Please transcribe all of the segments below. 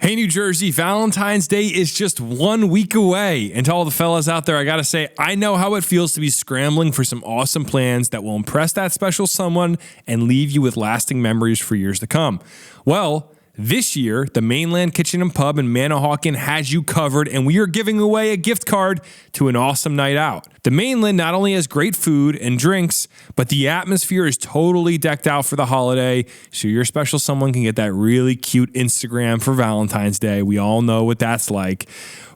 Hey, New Jersey, Valentine's Day is just 1 week away. And to all the fellas out there, I got to say, I know how it feels to be scrambling for some awesome plans that will impress that special someone and leave you with lasting memories for years to come. Well, this year, the Mainland Kitchen and Pub in Manahawkin has you covered, and we are giving away a gift card to an awesome night out. The Mainland not only has great food and drinks, but the atmosphere is totally decked out for the holiday, so your special someone can get that really cute Instagram for Valentine's Day. We all know what that's like.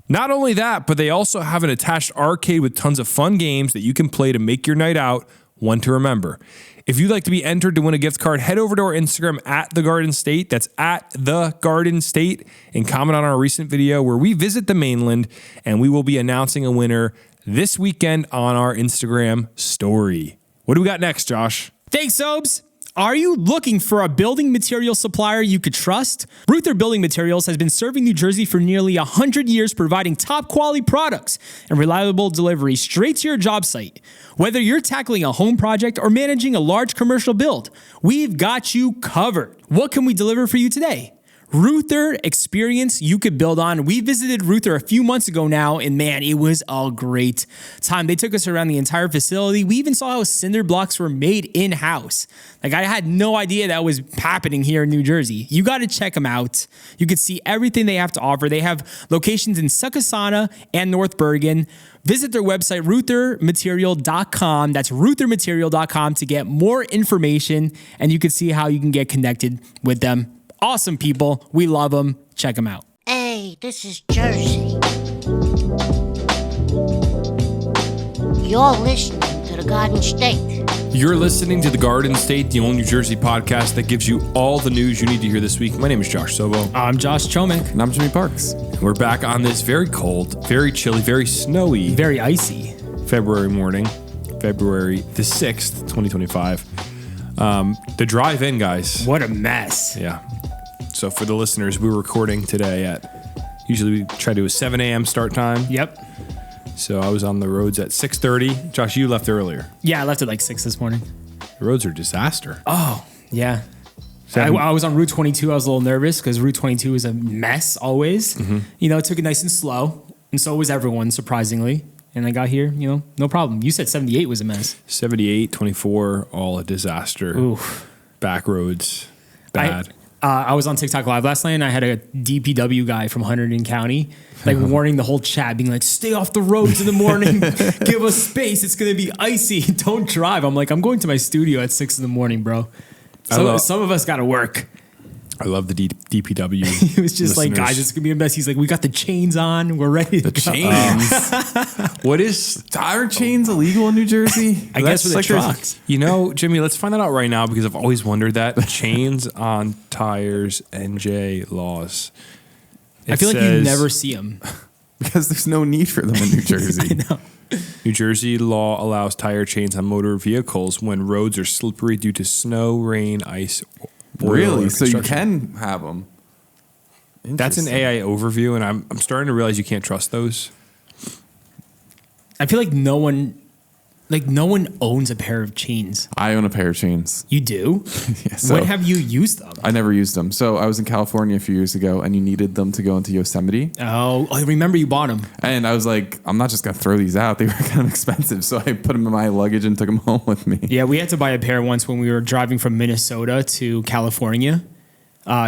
Not only that, but they also have an attached arcade with tons of fun games that you can play to make your night out one to remember. If you'd like to be entered to win a gift card, head over to our Instagram at The Garden State. That's at The Garden State, and comment on our recent video where we visit the Mainland, and we will be announcing a winner this weekend on our Instagram story. What do we got next, Josh? Thanks, Sobes. Are you looking for a building material supplier you could trust? Reuther Building Materials has been serving New Jersey for nearly 100 years, providing top quality products and reliable delivery straight to your job site. Whether you're tackling a home project or managing a large commercial build, we've got you covered. What can we deliver for you today? Reuther experience you could build on. We visited Reuther a few months ago now, and man, it was a great time. They took us around the entire facility. We even saw how cinder blocks were made in-house. Like, I had no idea that was happening here in New Jersey. You got to check them out. You could see everything they have to offer. They have locations in Succossana and North Bergen. Visit their website, reuthermaterial.com. That's reuthermaterial.com to get more information, and you can see how you can get connected with them. Awesome people. We love them. Check them out. Hey, this is Jersey. You're listening to The Garden State. You're listening to The Garden State, the only New Jersey podcast that gives you all the news you need to hear this week. My name is Josh Sobo. I'm Josh Chomek. And I'm Jimmy Parks. We're back on this very cold, very chilly, very snowy, Very icy. February morning, February the 6th, 2025. The drive-in, guys. What a mess. Yeah. So for the listeners, we're recording today at, usually we try to do a 7 a.m. start time. Yep. So I was on the roads at 6:30. Josh, you left earlier. Yeah, I left at like 6 this morning. The roads are a disaster. Oh, yeah. I was on Route 22. I was a little nervous because Route 22 is a mess always. Mm-hmm. You know, it took it nice and slow. And so was everyone, surprisingly. And I got here, you know, no problem. You said 78 was a mess. 78, 24, all a disaster. Oof. Back roads, bad. I was on TikTok Live last night, and I had a DPW guy from Hunterdon County, like warning the whole chat, being like, stay off the roads in the morning. Give us space. It's going to be icy. Don't drive. I'm like, I'm going to my studio at 6 in the morning, bro. So some of us got to work. I love the DPW. He was just listeners. like, guys, it's going to be a mess. He's like, we got the chains on. We're ready to go. Chains? What is... Are chains illegal in New Jersey? I guess with the trucks. You know, Jimmy, let's find that out right now because I've always wondered that. Chains on tires, NJ laws. I feel like you never see them. Because there's no need for them in New Jersey. I know. New Jersey law allows tire chains on motor vehicles when roads are slippery due to snow, rain, ice, oil, Really? or So you construction. can have them. That's an AI overview, and I'm starting to realize you can't trust those. I feel like no one owns a pair of chains. I own a pair of chains. You do? Yeah, so When have you used them? I never used them. So I was in California a few years ago, and you needed them to go into Yosemite. Oh, I remember you bought them. And I was like, I'm not just going to throw these out. They were kind of expensive. So I put them in my luggage and took them home with me. Yeah, we had to buy a pair once when we were driving from Minnesota to California.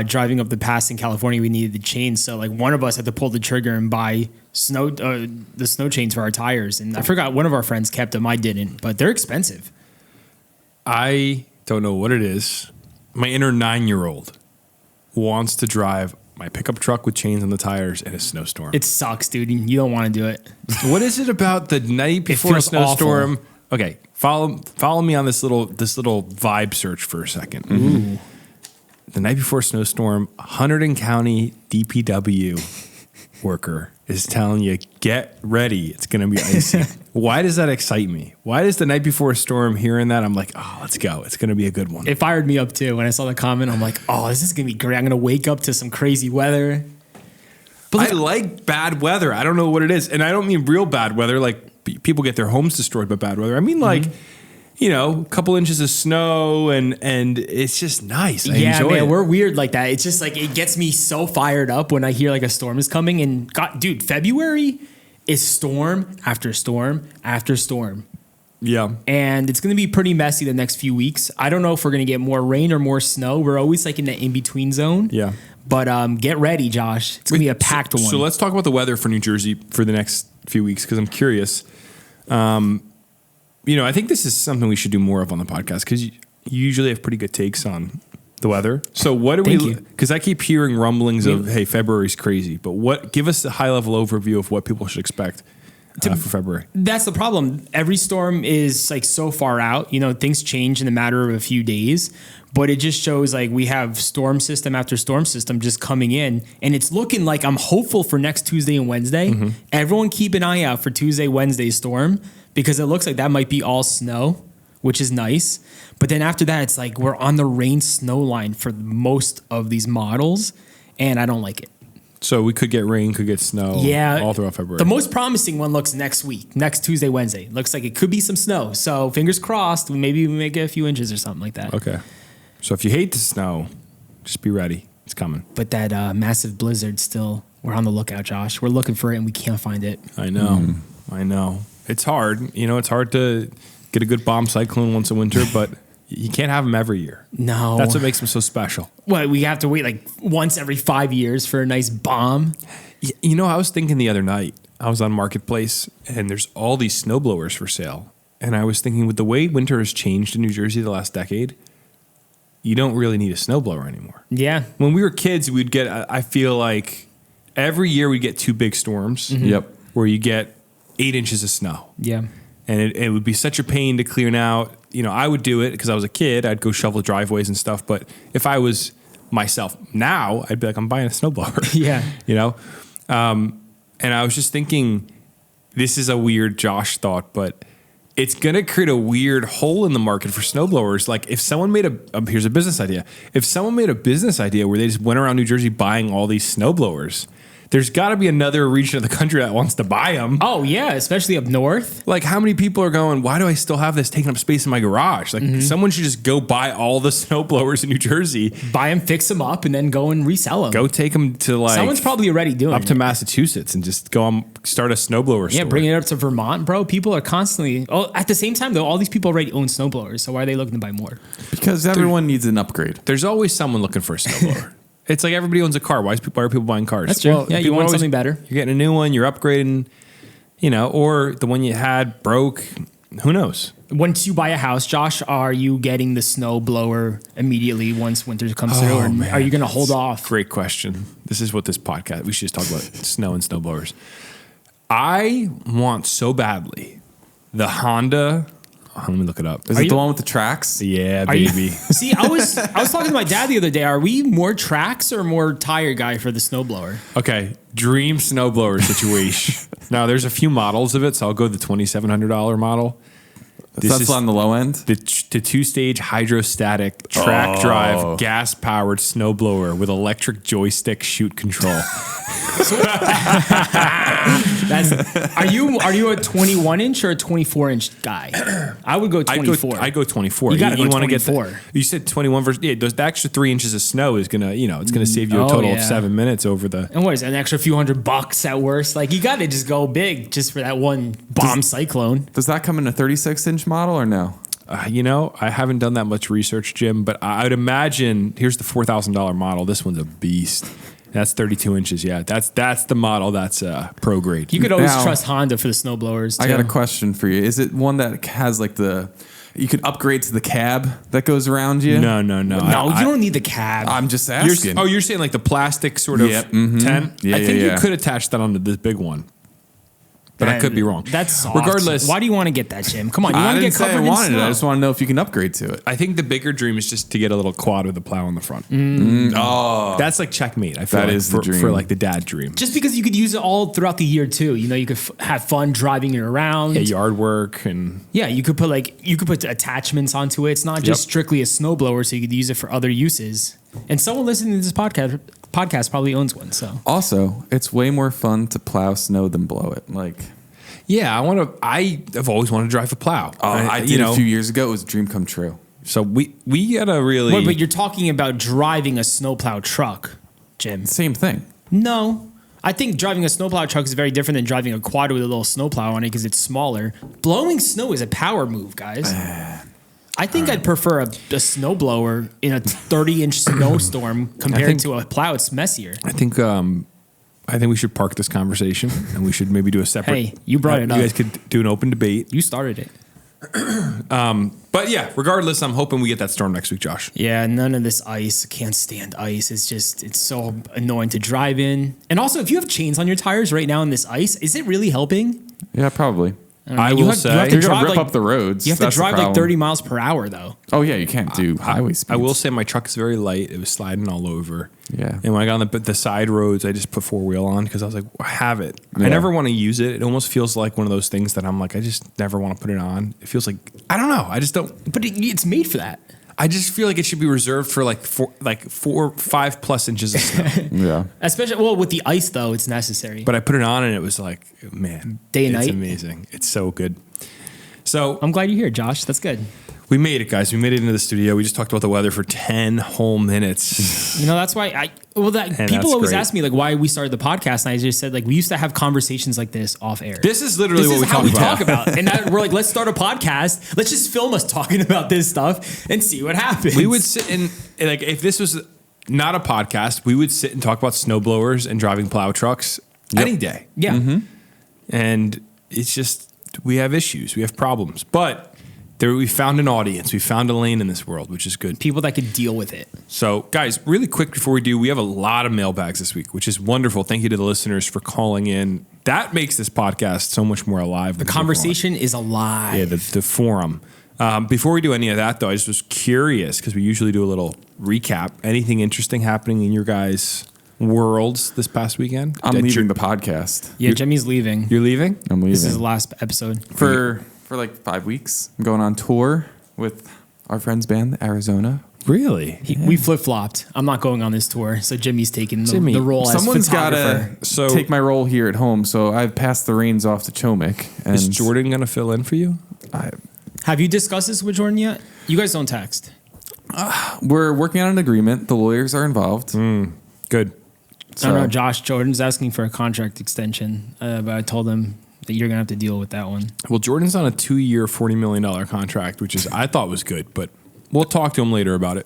Driving up the pass in California, we needed the chains. So like one of us had to pull the trigger and buy the snow chains for our tires. And I forgot one of our friends kept them. I didn't, but they're expensive. I don't know what it is. My inner 9-year-old wants to drive my pickup truck with chains on the tires in a snowstorm. It sucks, dude. You don't want to do it. What is it about the night before a feels snowstorm? awful. Okay, follow me on this little vibe search for a second. Ooh. The night before a snowstorm, Hunterdon County DPW worker is telling you, get ready. It's going to be icy. Why does that excite me? Why does the night before a storm hearing that, I'm like, oh, let's go. It's going to be a good one. It fired me up too. When I saw the comment, I'm like, oh, this is going to be great. I'm going to wake up to some crazy weather. But I like bad weather. I don't know what it is. And I don't mean real bad weather, like people get their homes destroyed by bad weather. I mean like a couple inches of snow, and it's just nice. I Yeah, enjoy man, it. we're weird like that. It's just like it gets me so fired up when I hear like a storm is coming. And God, dude, February is storm after storm after storm. Yeah. And it's going to be pretty messy the next few weeks. I don't know if we're going to get more rain or more snow. We're always like in the in-between zone. Yeah. But get ready, Josh. It's going to be a packed one. So let's talk about the weather for New Jersey for the next few weeks, because I'm curious. I think this is something we should do more of on the podcast, because you usually have pretty good takes on the weather. So what do Thank we? you. Because I keep hearing rumblings of, hey, February's crazy. But give us a high level overview of what people should expect for February. That's the problem. Every storm is like so far out. Things change in a matter of a few days, but it just shows like we have storm system after storm system just coming in, and it's looking like I'm hopeful for next Tuesday and Wednesday. Mm-hmm. Everyone keep an eye out for Tuesday, Wednesday storm, because it looks like that might be all snow, which is nice. But then after that, it's like we're on the rain snow line for most of these models, and I don't like it. So we could get rain, could get snow, all throughout February. The most promising one looks next week, next Tuesday, Wednesday. Looks like it could be some snow. So fingers crossed, maybe we may get a few inches or something like that. Okay. So if you hate the snow, just be ready. It's coming. But that massive blizzard still, we're on the lookout, Josh. We're looking for it and we can't find it. I know. I know. It's hard. It's hard to get a good bomb cyclone once a winter, but you can't have them every year. No. That's what makes them so special. What, we have to wait like once every 5 years for a nice bomb? I was thinking the other night, I was on Marketplace, and there's all these snowblowers for sale. And I was thinking, with the way winter has changed in New Jersey the last decade, you don't really need a snowblower anymore. Yeah. When we were kids, we'd get, I feel like every year we'd get 2 big storms. Mm-hmm. Yep. Where you get 8 inches of snow. Yeah. And it would be such a pain to clean out. I would do it because I was a kid. I'd go shovel driveways and stuff. But if I was myself now, I'd be like, I'm buying a snowblower. Yeah. And I was just thinking, this is a weird Josh thought, but it's going to create a weird hole in the market for snowblowers. Like if someone made here's a business idea. If someone made a business idea where they just went around New Jersey buying all these snowblowers, there's got to be another region of the country that wants to buy them. Oh, yeah, especially up north. Like, how many people are going, why do I still have this taking up space in my garage? Like, someone should just go buy all the snowblowers in New Jersey. Buy them, fix them up, and then go and resell them. Go take them to, Someone's probably already doing up it. to Massachusetts and just go start a snowblower store. Yeah, bring it up to Vermont, bro. People are constantly... Oh, at the same time, though, all these people already own snowblowers, so why are they looking to buy more? Because everyone needs an upgrade. There's always someone looking for a snowblower. It's like everybody owns a car. Why are people buying cars? That's true. Yeah, you people want always- something better. You're getting a new one. You're upgrading, or the one you had broke. Who knows? Once you buy a house, Josh, are you getting the snow blower immediately once winter comes through, or man. are you going to hold off? Great question. This is what this podcast, we should just talk about snow and snowblowers. I want so badly the Honda. Let me look it up. Is it the one with the tracks? Yeah, Are you- baby. See, I was talking to my dad the other day. Are we more tracks or more tire guy for the snowblower? Okay, dream snowblower situation. Now, there's a few models of it, so I'll go the $2,700 model. That's on the low end? The 2-stage hydrostatic track drive gas powered snowblower with electric joystick shoot control. Are you a 21 inch or a 24 inch guy? I would go 24. I go 24. You gotta go wanna get 24. You said 21 versus the extra 3 inches of snow is gonna it's gonna save you a total of 7 minutes over the. And what is it, an extra few $100 at worst? Like you got to just go big just for that one bomb cyclone. Does that come in a 36-inch model or no? I haven't done that much research, Jim, but I would imagine here's the $4,000 model. This one's a beast. That's 32 inches. Yeah, that's the model. That's pro grade. You could always Now- trust Honda for the snowblowers. I got a too. question for you. Is it one that has like you can upgrade to the cab that goes around you? No. No, you don't need the cab. I'm just asking. You're saying like the plastic sort of Yep, mhm. tent? Yeah, I think yeah. you could attach that onto this big one. But I could be wrong. That's soft. Regardless, Why do you want to get that, Jim? Come on, you I want to didn't get say covered I in wanted snow. it. I just want to know if you can upgrade to it. I think the bigger dream is just to get a little quad with a plow on the front. Oh, That's like checkmate. I feel That like is the for dream. like the dad dream. Just because you could use it all throughout the year too. You could have fun driving it around. Yeah, yard work and Yeah, you could put attachments onto it. It's not just strictly a snowblower, so you could use it for other uses. And someone listening to this podcast probably owns one. So also, it's way more fun to plow snow than blow it. Like, Yeah, I have always wanted to drive a plow. I did a few years ago. It was a dream come true. So we gotta really. Wait, but you're talking about driving a snowplow truck, Jim. Same thing. No. I think driving a snowplow truck is very different than driving a quad with a little snowplow on it because it's smaller. Blowing snow is a power move, guys. I think I'd prefer a snowblower in a 30-inch snowstorm compared to a plow. It's messier. I think we should park this conversation and we should maybe do a separate. Hey, you brought it up. You guys could do an open debate. You started it. But yeah, regardless, I'm hoping we get that storm next week, Josh. Yeah, none of this ice. Can't stand ice. It's so annoying to drive in. And also, if you have chains on your tires right now in this ice, is it really helping? Yeah, probably. I will say you're gonna rip up the roads. You have to drive like 30 miles per hour, though. Oh yeah, you can't do highway speeds. I will say my truck is very light. It was sliding all over. Yeah. And when I got on the side roads, I just put 4-wheel on because I was like, I have it. Yeah. I never want to use it. It almost feels like one of those things that I'm like, I just never want to put it on. It feels like, I don't know. I just don't. But it's made for that. I just feel like it should be reserved for like 5+ inches of snow. Yeah. Especially, with the ice, though, it's necessary. But I put it on and it was like, man. Day and night? It's amazing. It's so good. So I'm glad you're here, Josh. That's good. we made it, guys. We made it into the studio. We just talked about the weather for 10 whole minutes. That's why people always ask me like why we started the podcast, and I just said like we used to have conversations like this off air. This is literally what we talk about. And we're like, let's start a podcast. Let's just film us talking about this stuff and see what happens. We would sit and like if this was not a podcast, we would sit and talk about snowblowers and driving plow trucks any day. Yeah. Mm-hmm. And it's just we have issues, we have problems, but we found an audience, we found a lane in this world, which is good. People that could deal with it. So, guys, really quick before we do, we have a lot of mailbags this week, which is wonderful. Thank you to the listeners for calling in. That makes this podcast so much more alive. The conversation is alive. Yeah, the forum. Before we do any of that, though, I just was curious because we usually do a little recap. Anything interesting happening in your guys' worlds this past weekend? I'm leaving the podcast. Yeah, Jimmy's leaving. You're leaving? I'm leaving. This is the last episode. For like 5 weeks. I'm going on tour with our friend's band, Arizona. Really? We flip-flopped. I'm not going on this tour, so Jimmy's taking the role Someone's as photographer. Got to take my role here at home, so I've passed the reins off to Chomik. And is Jordan going to fill in for you? Have you discussed this with Jordan yet? You guys don't text. We're working on an agreement. The lawyers are involved. Good. So, I don't know, Josh. Jordan's asking for a contract extension, but I told him that you're going to have to deal with that one. Well, Jordan's on a 2-year, $40 million contract, which is I thought was good, but we'll talk to him later about it.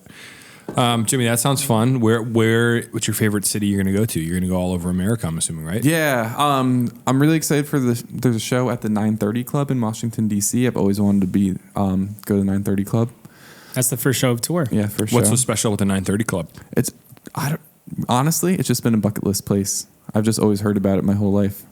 Jimmy, that sounds fun. What's your favorite city you're going to go to? You're going to go all over America, I'm assuming, right? Yeah. I'm really excited for there's a show at the 930 Club in Washington, D.C. I've always wanted to go to the 930 Club. That's the first show of tour. Yeah, first show. What's so special with the 930 Club? Honestly, it's just been a bucket list place. I've just always heard about it my whole life.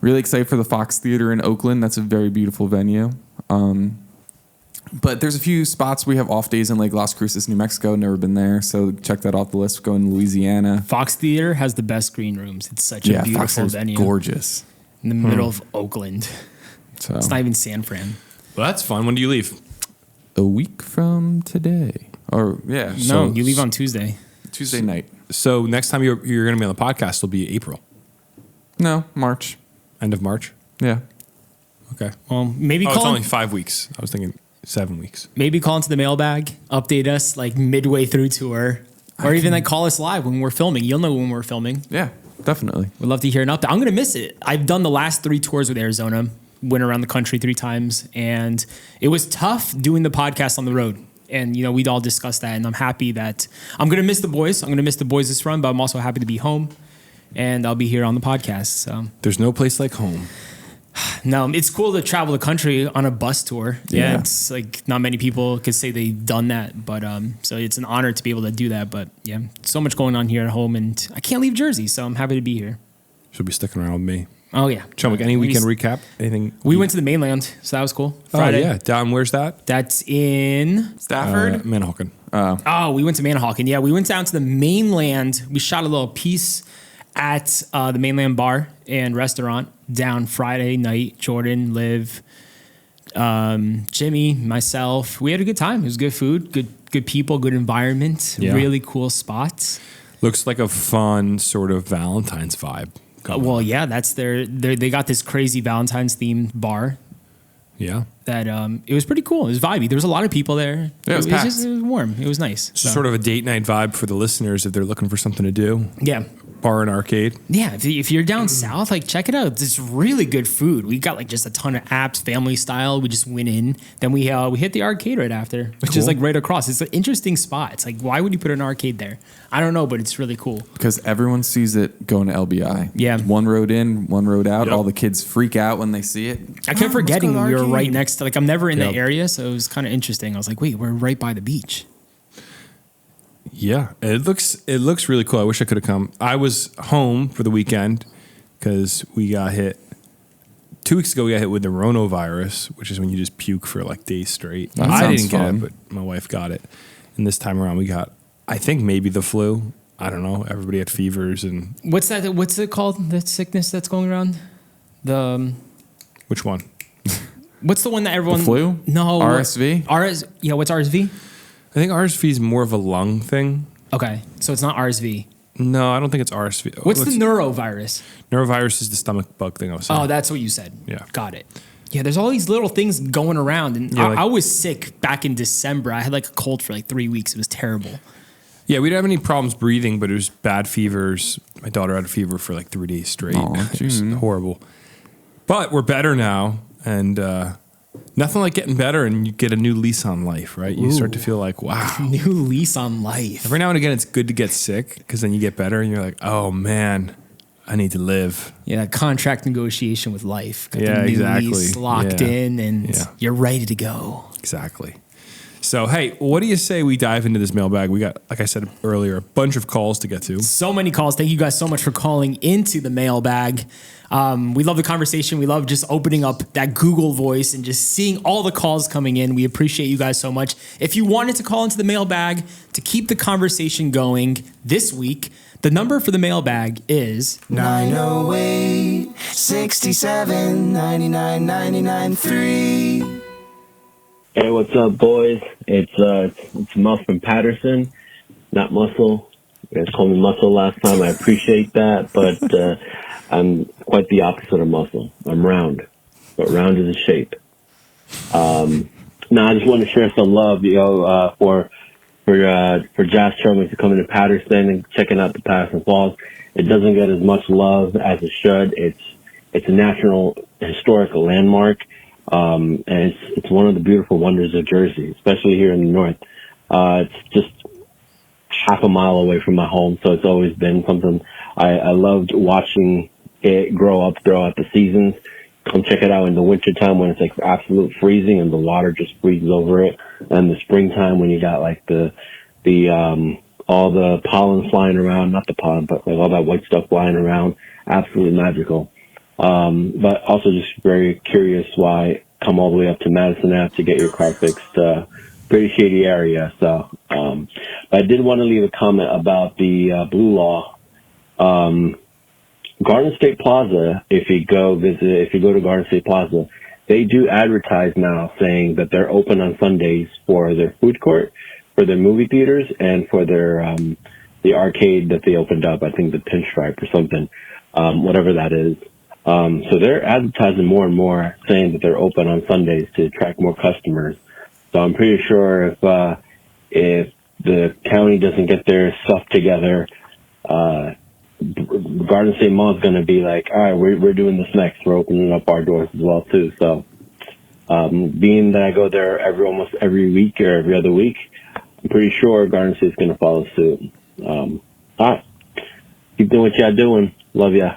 Really excited for the Fox Theater in Oakland. That's a very beautiful venue. But there's a few spots we have off days in like Las Cruces, New Mexico. Never been there, so check that off the list. Going to Louisiana. Fox Theater has the best green rooms. It's such a beautiful venue. Gorgeous. In the middle of Oakland. So it's not even San Fran. Well, that's fun. When do you leave? A week from today. No, you leave on Tuesday night. So next time you're going to be on the podcast, it'll be April. No, March. End of March? Yeah. Okay. Well, maybe it's only 5 weeks. I was thinking 7 weeks. Maybe call into the mailbag, update us like midway through tour, or even like call us live when we're filming. You'll know when we're filming. Yeah, definitely. We'd love to hear an update. I'm going to miss it. I've done the last 3 tours with Arizona, went around the country 3 times, and it was tough doing the podcast on the road. And, we'd all discuss that, and I'm happy that I'm going to miss the boys. I'm going to miss the boys this run, but I'm also happy to be home. And I'll be here on the podcast. So there's no place like home. No, it's cool to travel the country on a bus tour. Yeah, it's like not many people could say they've done that, but so it's an honor to be able to do that. But yeah, so much going on here at home, and I can't leave Jersey, so I'm happy to be here. She'll be sticking around with me. Oh yeah, Chumwick, any weekend recap? Anything? We went to the mainland, so that was cool. Friday. Oh yeah, down. Where's that? That's in Stafford, Manahawkin. We went to Manahawkin. Yeah, we went down to the mainland. We shot a little piece at the Mainland bar and restaurant down Friday night. Jordan, Liv, Jimmy, myself. We had a good time. It was good food, good people, good environment, really cool spots. Looks like a fun sort of Valentine's vibe Well, yeah, that's they got this crazy Valentine's themed bar Yeah. that it was pretty cool. It was vibey. There was a lot of people there. Yeah, it was packed. It was warm. It was nice. So sort of a date night vibe for the listeners if they're looking for something to do. Yeah. Bar and arcade. Yeah, if you're down south, like check it out. It's really good food. We got like just a ton of apps, family style. We just went in, then we hit the arcade right after, which is like right across. It's an interesting spot. It's like, why would you put an arcade there? I don't know, but it's really cool. Because everyone sees it going to LBI. Yeah. One road in, one road out. Yep. All the kids freak out when they see it. I kept forgetting let's go to we were arcade. right next to. Like, I'm never in Yep. the area, so it was kind of interesting. I was like, wait, we're right by the beach. Yeah, it looks really cool. I wish I could have come. I was home for the weekend because we got hit 2 weeks ago. We got hit with the coronavirus, which is when you just puke for like days straight. That I sounds didn't get fun. it, but my wife got it. And this time around, we got, I think maybe the flu. I don't know. Everybody had fevers and What's that? What's it called? The sickness that's going around? which one? What's the one that everyone? The flu? No. RSV? Yeah. What's RSV? I think RSV is more of a lung thing. Okay, so it's not RSV. No, I don't think it's RSV. What's the neurovirus? Neurovirus is the stomach bug thing I was saying. Oh, that's what you said. Yeah. Got it. Yeah, there's all these little things going around. And Yeah, like- I was sick back in December. I had like a cold for like 3 weeks. It was terrible. Yeah, we didn't have any problems breathing, but it was bad fevers. My daughter had a fever for like 3 days straight. Aw, It was June. horrible. But we're better now, and nothing like getting better and you get a new lease on life, right? You start to feel like, wow. New lease on life. Every now and again, it's good to get sick because then you get better and you're like, oh man, I need to live. Yeah, contract negotiation with life. Got Yeah, the new exactly. lease locked Yeah. in and Yeah. you're ready to go. Exactly. So, hey, what do you say we dive into this mailbag? We got, like I said earlier, a bunch of calls to get to. So many calls. Thank you guys so much for calling into the mailbag. We love the conversation. We love just opening up that Google voice and just seeing all the calls coming in. We appreciate you guys so much. If you wanted to call into the mailbag to keep the conversation going this week, the number for the mailbag is 908 67 99 99 3. Hey, what's up, boys? It's Muff from Patterson, not Muscle. You guys called me Muscle last time. I appreciate that, but I'm quite the opposite of Muscle. I'm round, but round is a shape. I just want to share some love, for Josh Sherman to come into Patterson and checking out the Patterson Falls. It doesn't get as much love as it should. It's a national historical landmark. And it's one of the beautiful wonders of Jersey, especially here in the north. It's just half a mile away from my home, so it's always been something I loved watching it grow up throughout the seasons. Come check it out in the wintertime when it's like absolute freezing and the water just freezes over it. And the springtime when you got like the all the pollen flying around, not the pollen, but like all that white stuff flying around. Absolutely magical. But also just very curious why come all the way up to Madison Ave to get your car fixed. Pretty shady area. So, but I did want to leave a comment about the Blue Law. Garden State Plaza, if you go to Garden State Plaza, they do advertise now saying that they're open on Sundays for their food court, for their movie theaters, and for their, the arcade that they opened up. I think the Pinstripe or something, whatever that is. So they're advertising more and more, saying that they're open on Sundays to attract more customers. So I'm pretty sure if the county doesn't get their stuff together, Garden State Mall is going to be like, all right, we're doing this next. We're opening up our doors as well too. So being that I go there almost every week or every other week, I'm pretty sure Garden State is going to follow suit. All right, keep doing what y'all doing. Love ya.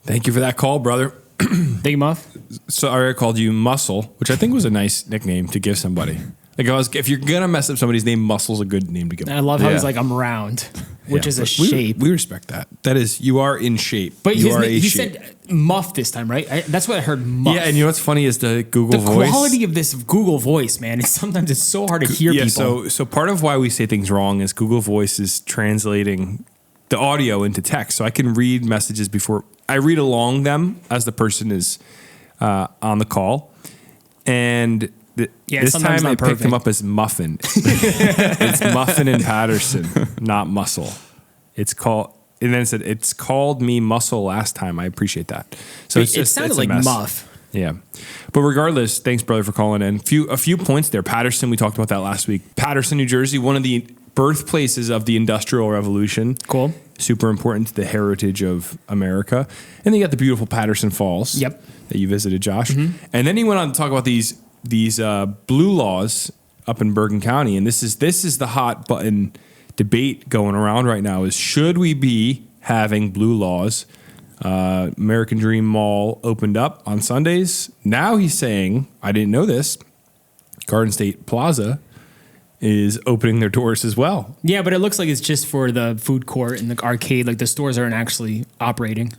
Thank you for that call, brother. Thank you, Muff. Sorry I called you Muscle, which I think was a nice nickname to give somebody. Like if you're going to mess up somebody's name, Muscle's a good name to give. And I love how Yeah. he's like, I'm round, which Yeah, is a but shape. We respect that. That is, you are in shape. But you are a he shape. said Muff this time, right? That's what I heard, Muff. Yeah, and you know what's funny is the Google the voice. quality of this Google voice, man, sometimes it's so hard to hear Yeah, people. so part of why we say things wrong is Google Voice is translating the audio into text. So I can read messages before I read along them as the person is on the call. And Yeah, this sometimes time I not picked him perfect. up as Muffin. It's Muffin and Patterson, not Muscle. It's called, and then it said, it's called me muscle last time. I appreciate that. So It sounded like muff. Yeah. But regardless, thanks, brother, for calling in. A few points there. Patterson, we talked about that last week. Patterson, New Jersey, one of the birthplaces of the Industrial Revolution. Cool. Super important to the heritage of America. And then you got the beautiful Patterson Falls. Yep. That you visited, Josh. And then he went on to talk about these blue laws up in Bergen County. And this is the hot button debate going around right now is, should we be having blue laws? American Dream Mall opened up on Sundays. Now he's saying, I didn't know this, Garden State Plaza is opening their doors as well. Yeah, but it looks like it's just for the food court and the arcade. Like the stores aren't actually operating.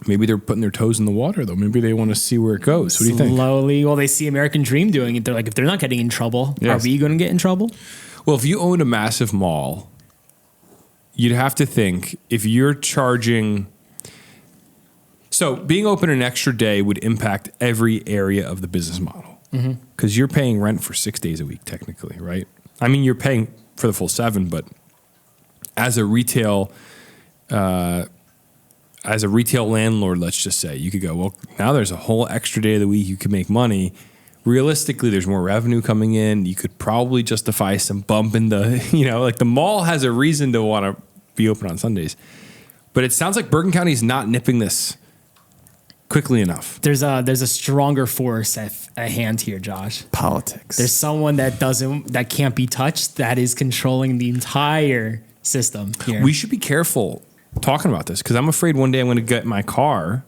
Maybe they're putting their toes in the water, though. Maybe they want to see where it goes. What do you think? Slowly. Well, they see American Dream doing it. They're like, if they're not getting in trouble, Yes. are we going to get in trouble? Well, if you own a massive mall, you'd have to think, if you're charging... So being open an extra day would impact every area of the business model. Because you're paying rent for 6 days a week, technically, right? I mean, you're paying for the full 7, but as a retail landlord, let's just say, you could go, well, now there's a whole extra day of the week you can make money. Realistically, there's more revenue coming in. You could probably justify some bump in the, like the mall has a reason to want to be open on Sundays. But it sounds like Bergen County is not nipping this quickly enough. There's a stronger force at hand here, Josh. Politics. There's someone that can't be touched, that is controlling the entire system here. We should be careful talking about this because I'm afraid one day I'm going to get my car,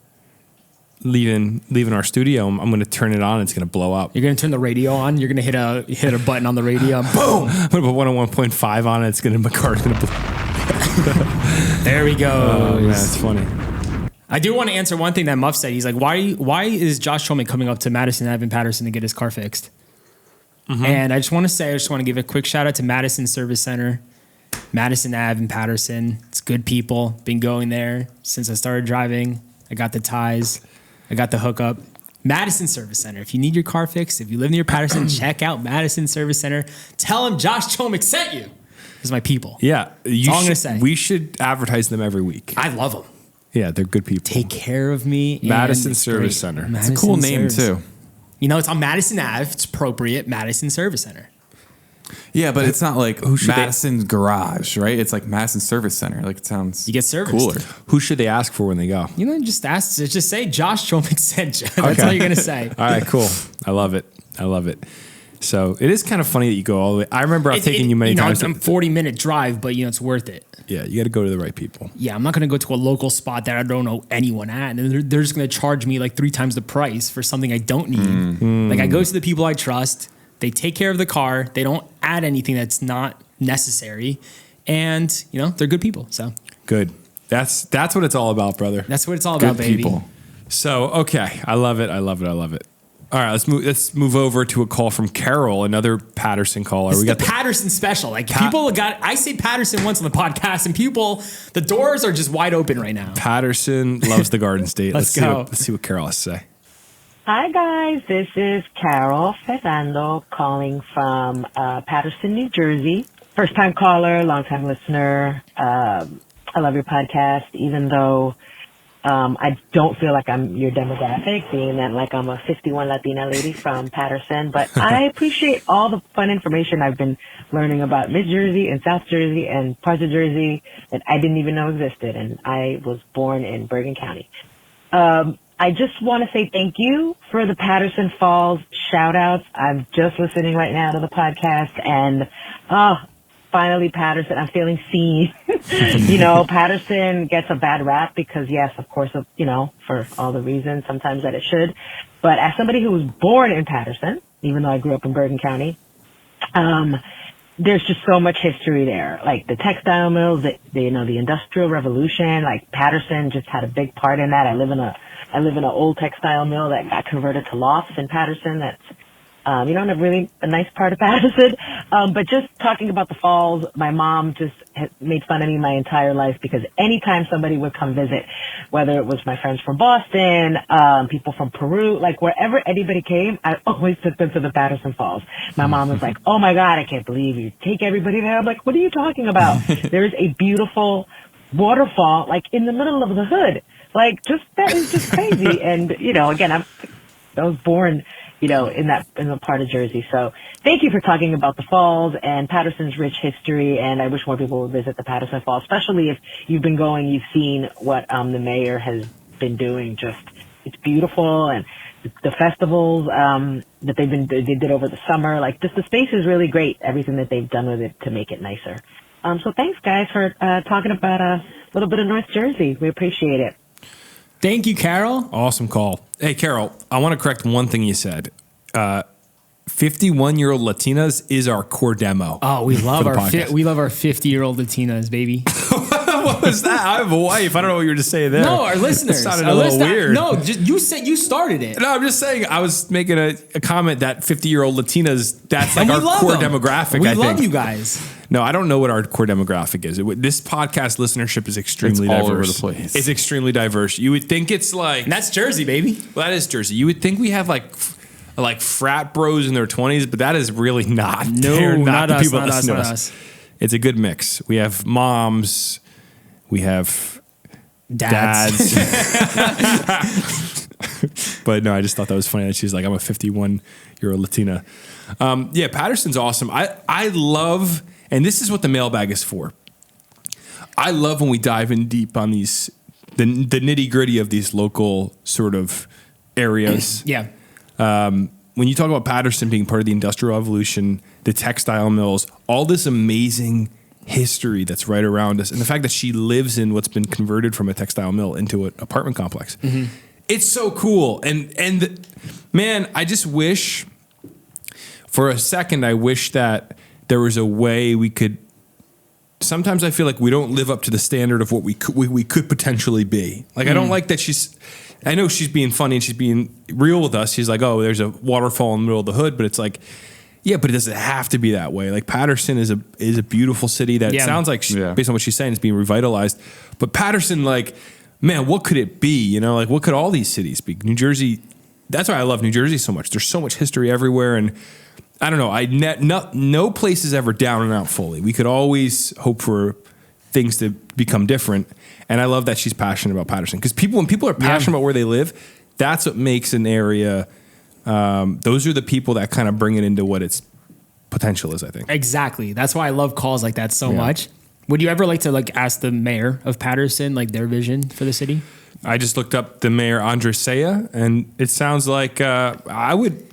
leaving our studio. I'm going to turn it on and it's going to blow up. You're going to turn the radio on. You're going to hit a button on the radio. Boom! I'm going to put 101.5 on it. My car's going to blow. There we go. Oh, man, that's funny. I do want to answer one thing that Muff said. He's like, why is Josh Trollman coming up to Madison Ave and Patterson to get his car fixed? And I just want to give a quick shout out to Madison Service Center, Madison Ave and Patterson. It's good people. Been going there since I started driving. I got the ties. I got the hookup. Madison Service Center. If you need your car fixed, if you live near Patterson, check out Madison Service Center. Tell them Josh Chomick sent you. This is my people. Yeah. That's all I'm going to say. We should advertise them every week. I love them. Yeah, they're good people. Take care of me. Madison Service Center. It's a cool name, too. It's on Madison Ave. It's appropriate. Madison Service Center. Yeah, but it's not like Madison's Garage, right? It's like Madison Service Center. Like, it sounds You get serviced. cooler. Who should they ask for when they go? Just say Josh Chomick sent you. That's all you're going to say. All right, cool. I love it. So it is kind of funny that you go all the way. I remember I've taken you many times. It's a 40-minute drive, but it's worth it. Yeah, you got to go to the right people. Yeah, I'm not going to go to a local spot that I don't know anyone at, and they're just going to charge me like 3 times the price for something I don't need. Like I go to the people I trust. They take care of the car. They don't add anything that's not necessary, and they're good people. So Good. That's what it's all about, brother. that's what it's all about, baby. People. So okay, I love it. All right, let's move over to a call from Carol, another Patterson caller. It's the Patterson special. Like I say Patterson once on the podcast, and the doors are just wide open right now. Patterson loves the Garden State. Let's go. Let's see what Carol has to say. Hi, guys. This is Carol Fernando calling from Patterson, New Jersey. First-time caller, long-time listener. I love your podcast, even though I don't feel like I'm your demographic, being that like I'm a 51 Latina lady from Patterson. But I appreciate all the fun information I've been learning about Mid-Jersey and South Jersey and parts of Jersey that I didn't even know existed. And I was born in Bergen County. I just want to say thank you for the Patterson Falls shout-outs. I'm just listening right now to the podcast, and finally, Patterson, I'm feeling seen. Patterson gets a bad rap because, yes, of course, for all the reasons sometimes that it should. But as somebody who was born in Patterson, even though I grew up in Bergen County, there's just so much history there. Like the textile mills, the Industrial Revolution, like Patterson just had a big part in that. I live in an old textile mill that got converted to lofts in Patterson. That's a nice part of Patterson. But just talking about the falls, my mom just made fun of me my entire life because anytime somebody would come visit, whether it was my friends from Boston, people from Peru, like wherever anybody came, I always took them to the Patterson Falls. My mom was like, "Oh my God, I can't believe you take everybody there." I'm like, "What are you talking about?" There is a beautiful waterfall, like in the middle of the hood. Like, just, that is just crazy. And, you know, again, I was born, you know, in the part of Jersey. So thank you for talking about the falls and Patterson's rich history. And I wish more people would visit the Patterson Falls, especially if you've been going, you've seen what the mayor has been doing. Just, it's beautiful. And the festivals that they did over the summer, like, just the space is really great. Everything that they've done with it to make it nicer. So thanks, guys, for talking about a little bit of North Jersey. We appreciate it. Thank you, Carol. Awesome call. Hey, Carol, I want to correct one thing you said. 51-year-old Latinas is our core demo. Oh, we love for the our podcast. we love our 50-year-old Latinas, baby. What was that? I have a wife. I don't know what you were just saying there. No, our listeners. It sounded Our a little listener- weird. No, you said you started it. No, I'm just saying. I was making a comment that 50-year-old Latinas. That's like And we our love core them. demographic. We I love think. you guys. No, I don't know what our core demographic is. This podcast listenership is extremely It's all diverse. over the place. It's extremely diverse. You would think it's like And that's Jersey, baby. well, that is Jersey. You would think we have like frat bros in their 20s, but that is really not. No, They're not the us, people not that us, listen to not us. us. It's a good mix. We have moms. We have Dads. But no, I just thought that was funny that she's like, I'm a 51-year-old Latina. Yeah, Patterson's awesome. I love, and this is what the mailbag is for. I love when we dive in deep on the nitty gritty of these local sort of areas. Yeah. When you talk about Patterson being part of the Industrial Revolution, the textile mills, all this amazing history that's right around us, and the fact that she lives in what's been converted from a textile mill into an apartment complex. Mm-hmm. It's so cool. And man, I just wish for a second, I wish that there was a way we could. Sometimes I feel like we don't live up to the standard of what we could potentially be. Like, I don't like that I know she's being funny and she's being real with us. She's like, oh, there's a waterfall in the middle of the hood, but it's like, yeah, but it doesn't have to be that way. Like, Patterson is a beautiful city that sounds like, based on what she's saying, is being revitalized. But Patterson, like, man, what could it be? You know, like, what could all these cities be? New Jersey, that's why I love New Jersey so much. There's so much history everywhere. And I don't know, no place is ever down and out fully. We could always hope for things to become different. And I love that she's passionate about Patterson. Because when people are passionate about where they live, that's what makes an area, those are the people that kind of bring it into what its potential is, I think. Exactly. That's why I love calls like that so much. Would you ever like to ask the mayor of Patterson their vision for the city? I just looked up the mayor, Andresea, and it sounds like I would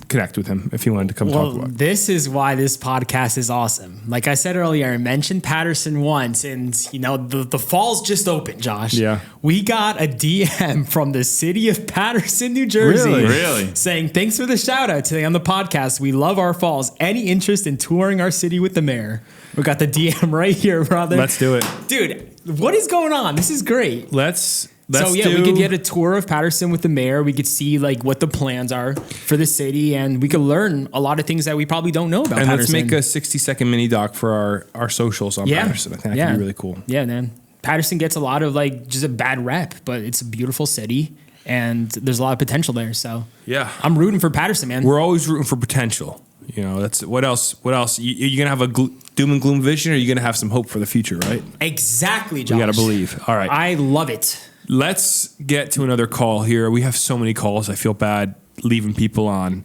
connect with him if he wanted to come talk about it. This is why this podcast is awesome. Like I said earlier, I mentioned Patterson once, and the falls just opened, Josh. Yeah. We got a DM from the city of Patterson, New Jersey. Really? Saying, thanks for the shout out today on the podcast. We love our falls. Any interest in touring our city with the mayor? We got the DM right here, brother. Let's do it. Dude, what is going on? This is great. Let's we could get a tour of Patterson with the mayor. We could see what the plans are for the city, and we could learn a lot of things that we probably don't know about. And Patterson. let's make a 60-second mini doc for our socials on Patterson. I think that could be really cool. Yeah, man. Patterson gets a lot of just a bad rep, but it's a beautiful city, and there's a lot of potential there. So yeah, I'm rooting for Patterson, man. We're always rooting for potential. That's what else? You gonna have a doom and gloom vision, or are you gonna have some hope for the future? Right? Exactly, Josh. You gotta believe. All right, I love it. Let's get to another call here. We have so many calls. I feel bad leaving people on,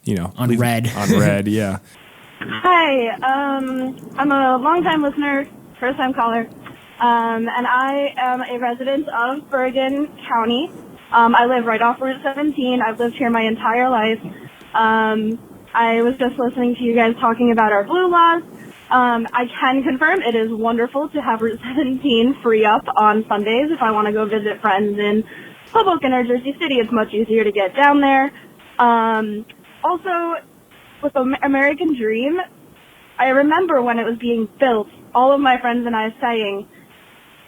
red. On red, yeah. Hi, I'm a longtime listener, first time caller, and I am a resident of Bergen County. I live right off Route 17. I've lived here my entire life. I was just listening to you guys talking about our blue laws. I can confirm it is wonderful to have Route 17 free up on Sundays if I want to go visit friends in Hoboken or Jersey City. It's much easier to get down there. Also, with the American Dream, I remember when it was being built, all of my friends and I saying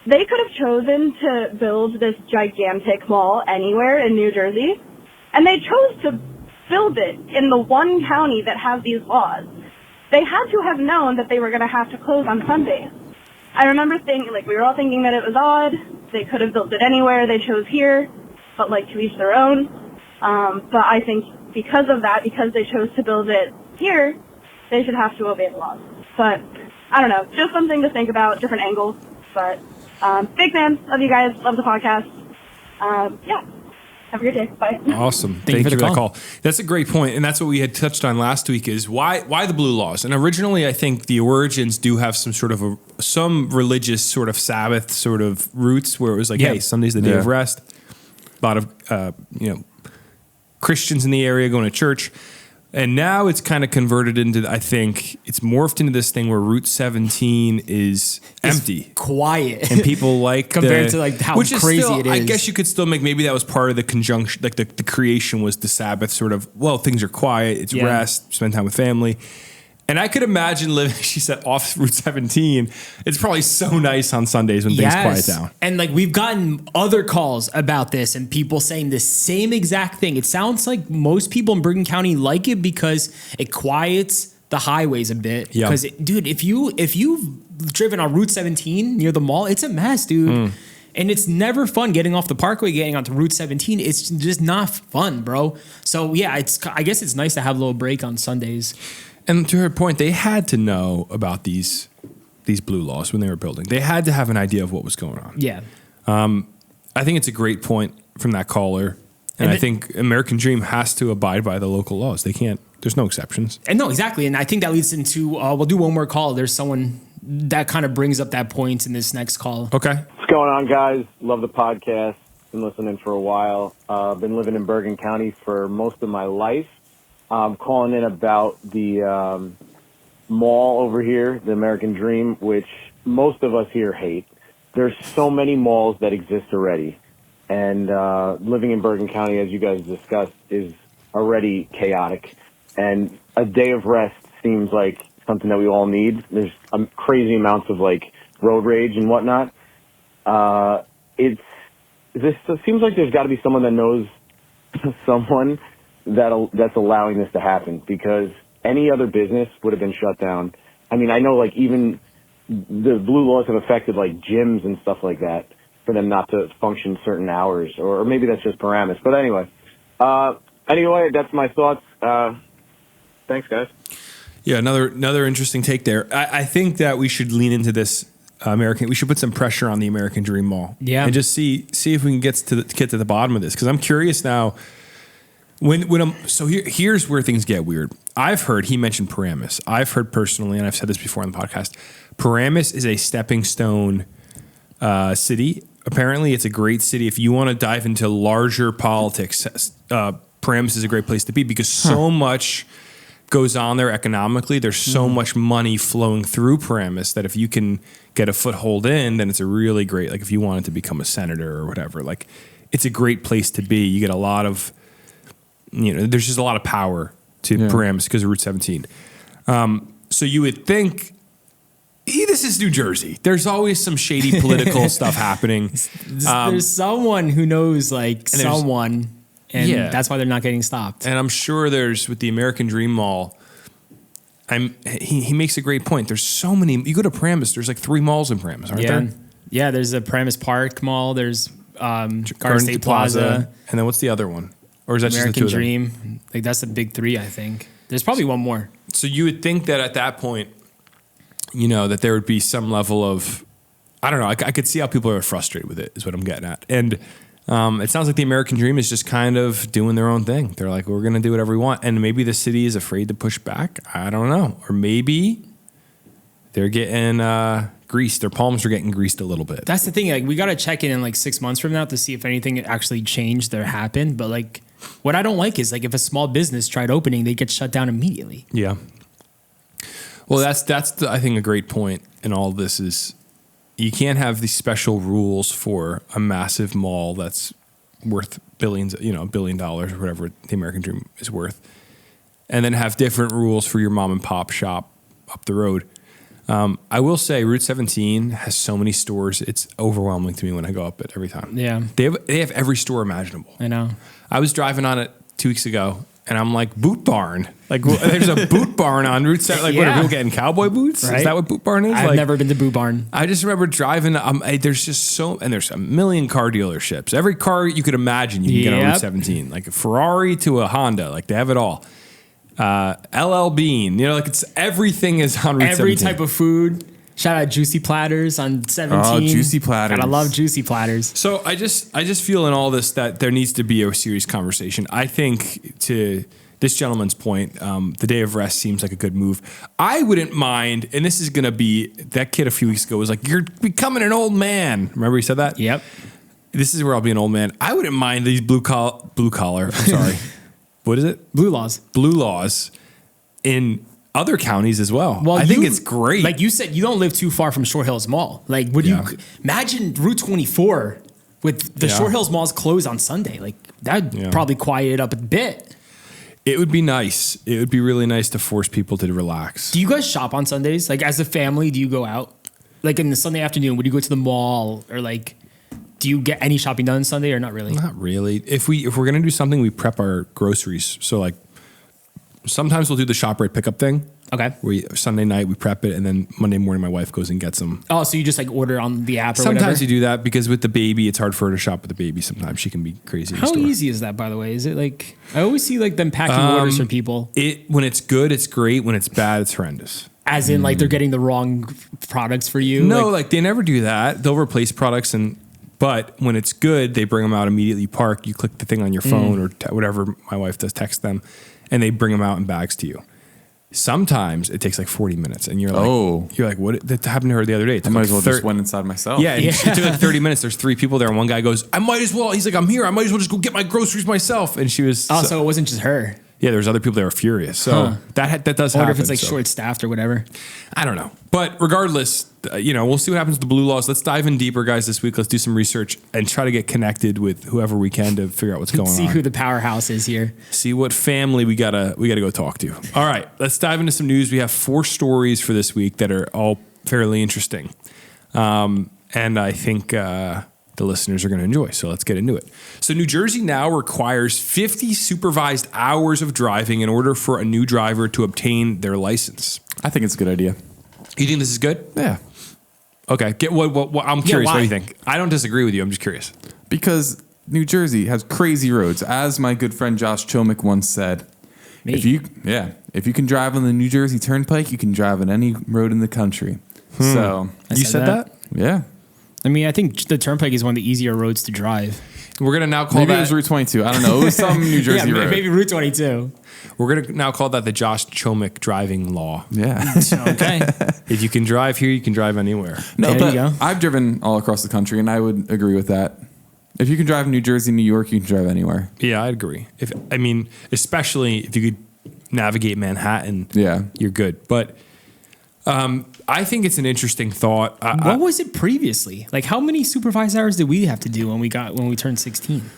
they could have chosen to build this gigantic mall anywhere in New Jersey, and they chose to build it in the one county that has these laws. They had to have known that they were going to have to close on Sundays. I remember thinking, we were all thinking that it was odd. They could have built it anywhere. They chose here, but to each their own. But I think because of that, because they chose to build it here, they should have to obey the laws. But I don't know, just something to think about, different angles. But big fan. Love you guys. Love the podcast. Yeah. Have a good day. Bye. Awesome. Thank you for that call. That's a great point. And that's what we had touched on last week is why the blue laws. And originally, I think the origins do have some sort of some religious sort of Sabbath sort of roots where it was like, hey, Sunday's the day of rest. A lot of, Christians in the area going to church. And now it's kind of converted into, I think, it's morphed into this thing where Route 17 is empty. Quiet. And people like compared to like how crazy still, it is. I guess you could still make, maybe that was part of the conjunction, like the creation was the Sabbath sort of, well, things are quiet, it's rest, spend time with family. And I could imagine living, she said, off Route 17. It's probably so nice on Sundays when things quiet down. And like we've gotten other calls about this and people saying the same exact thing. It sounds like most people in Bergen County like it because it quiets the highways a bit. Because, dude, if you've driven on Route 17 near the mall, it's a mess, dude. And it's never fun getting off the Parkway, getting onto Route 17. It's just not fun, bro. So, yeah, I guess it's nice to have a little break on Sundays. And to her point, they had to know about these blue laws when they were building. They had to have an idea of what was going on. Yeah. I think it's a great point from that caller. And I think American Dream has to abide by the local laws. They can't, there's no exceptions. And no, exactly. And I think that leads into, we'll do one more call. There's someone that kind of brings up that point in this next call. Okay. What's going on, guys? Love the podcast. Been listening for a while. Been living in Bergen County for most of my life. I'm calling in about the mall over here, the American Dream, which most of us here hate. There's so many malls that exist already. And living in Bergen County, as you guys discussed, is already chaotic. And a day of rest seems like something that we all need. There's crazy amounts of like road rage and whatnot. It seems like there's got to be someone that knows someone that's allowing this to happen, because any other business would have been shut down. I mean, I know like even the blue laws have affected like gyms and stuff like that for them not to function certain hours, or maybe that's just Paramus. But anyway, that's my thoughts. Thanks, guys. Yeah, another interesting take there. I think that we should lean into this we should put some pressure on the American Dream Mall. Yeah. And just see if we can get to the bottom of this, because I'm curious now. Here's where things get weird. I've heard, he mentioned Paramus. I've heard personally, and I've said this before on the podcast, Paramus is a stepping stone city. Apparently, it's a great city. If you want to dive into larger politics, Paramus is a great place to be, because so much goes on there economically. There's so much money flowing through Paramus that if you can get a foothold in, then it's a really great, like if you wanted to become a senator or whatever, like it's a great place to be. You get a lot of, there's just a lot of power to Paramus because of Route 17. So you would think, this is New Jersey. There's always some shady political stuff happening. There's someone who knows like someone, and that's why they're not getting stopped. And I'm sure there's, with the American Dream Mall, he makes a great point. There's so many. You go to Paramus, there's like 3 malls in Paramus, aren't there? Yeah, there's a Paramus Park Mall. There's Garden State Plaza. And then what's the other one? Or is that American just the 2 of them? Dream? Like that's the big 3, I think. There's probably one more. So you would think that at that point, that there would be some level of, I don't know, I could see how people are frustrated with it, is what I'm getting at. And it sounds like the American Dream is just kind of doing their own thing. They're like, we're going to do whatever we want. And maybe the city is afraid to push back. I don't know. Or maybe they're getting greased. Their palms are getting greased a little bit. That's the thing. Like, we got to check in like 6 months from now to see if anything actually changed or happened. But like, what I don't like is like if a small business tried opening, they get shut down immediately. Yeah. Well, that's I think a great point in all of this is you can't have these special rules for a massive mall that's worth billions, $1 billion or whatever the American Dream is worth, and then have different rules for your mom and pop shop up the road. I will say Route 17 has so many stores. It's overwhelming to me when I go up it every time. Yeah. They have every store imaginable. I know. I was driving on it 2 weeks ago, and I'm like, Boot Barn. Like, there's a Boot Barn on Route 7. Like, what are people getting, cowboy boots? Right? Is that what Boot Barn is? I've never been to Boot Barn. I just remember driving. There's just and there's a million car dealerships. Every car you could imagine you can get on Route 17. Like a Ferrari to a Honda. Like, they have it all. LL Bean. Like, it's everything is on Route 17. Every type of food. Shout out Juicy Platters on 17. Oh, Juicy Platters. Gotta love Juicy Platters. So I just feel in all this that there needs to be a serious conversation. I think to this gentleman's point, the day of rest seems like a good move. I wouldn't mind, and this is going to be, that kid a few weeks ago was like, you're becoming an old man. Remember he said that? Yep. This is where I'll be an old man. I wouldn't mind these blue collar, I'm sorry. What is it? Blue laws. Blue laws in other counties as well. I think it's great. Like you said, you don't live too far from Short Hills Mall. Like, would you imagine Route 24 with the Short Hills Malls closed on Sunday? Like, that'd probably quiet it up a bit. It would be nice. It would be really nice to force people to relax. Do you guys shop on Sundays? Like, as a family, do you go out? Like, in the Sunday afternoon, would you go to the mall? Or, like, do you get any shopping done Sunday or not really? Not really. If we're going to do something, we prep our groceries. So, like, sometimes we'll do the ShopRite pickup thing. Okay. Sunday night we prep it, and then Monday morning my wife goes and gets them. Oh, so you just like order on the app or Sometimes whatever? you do that because with the baby, it's hard for her to shop with the baby. Sometimes she can be crazy. How easy is that, by the way? Is it like, I always see like them packing orders for people. When it's good, it's great. When it's bad, it's horrendous. As in like they're getting the wrong products for you? No, like they never do that. They'll replace products but when it's good, they bring them out immediately. You park, you click the thing on your phone or whatever my wife does, text them, and they bring them out in bags to you. Sometimes it takes like 40 minutes, and you're like, what? That happened to her the other day. I might as well just went inside myself. Yeah, it took like 30 minutes. There's 3 people there, and one guy goes, I might as well. He's like, I'm here. I might as well just go get my groceries myself. And she was. Oh, so it wasn't just her. Yeah, there's other people that were furious. So that does I wonder happen. if it's like short staffed or whatever. I don't know. But regardless, we'll see what happens with the blue laws. Let's dive in deeper, guys, this week. Let's do some research and try to get connected with whoever we can to figure out what's going on. See who the powerhouse is here. See what family we gotta go talk to. All right, let's dive into some news. We have 4 stories for this week that are all fairly interesting. And I think the listeners are going to enjoy. So let's get into it. So New Jersey now requires 50 supervised hours of driving in order for a new driver to obtain their license. I think it's a good idea. You think this is good? Yeah. Okay. What I'm curious. why? What do you think? I don't disagree with you. I'm just curious. Because New Jersey has crazy roads. As my good friend Josh Chomick once said, if you can drive on the New Jersey Turnpike, you can drive on any road in the country. So You said that? Yeah. I mean, I think the Turnpike is one of the easier roads to drive. We're going to now call Maybe that. it was Route 22. I don't know. It was some New Jersey road. Maybe Route 22. We're going to now call that the Josh Chomick driving law. Yeah. Okay. If you can drive here, you can drive anywhere. No, There but you go. I've driven all across the country, and I would agree with that. If you can drive in New Jersey, New York, you can drive anywhere. Yeah, I'd agree. Especially if you could navigate Manhattan, you're good. But I think it's an interesting thought. What was it previously? Like, how many supervised hours did we have to do when we turned 16?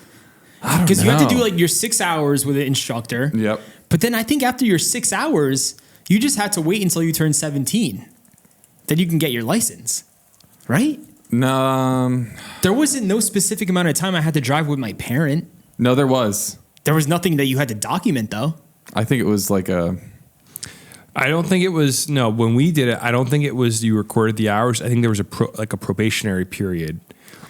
Because you had to do like your 6 hours with an instructor. Yep. But then I think after your 6 hours, you just had to wait until you turn 17. Then you can get your license, right? No. There wasn't no specific amount of time I had to drive with my parent. No, there was. There was nothing that you had to document, though. I think it was like a... I don't think it was. No, when we did it, I don't think it was you recorded the hours. I think there was a probationary period.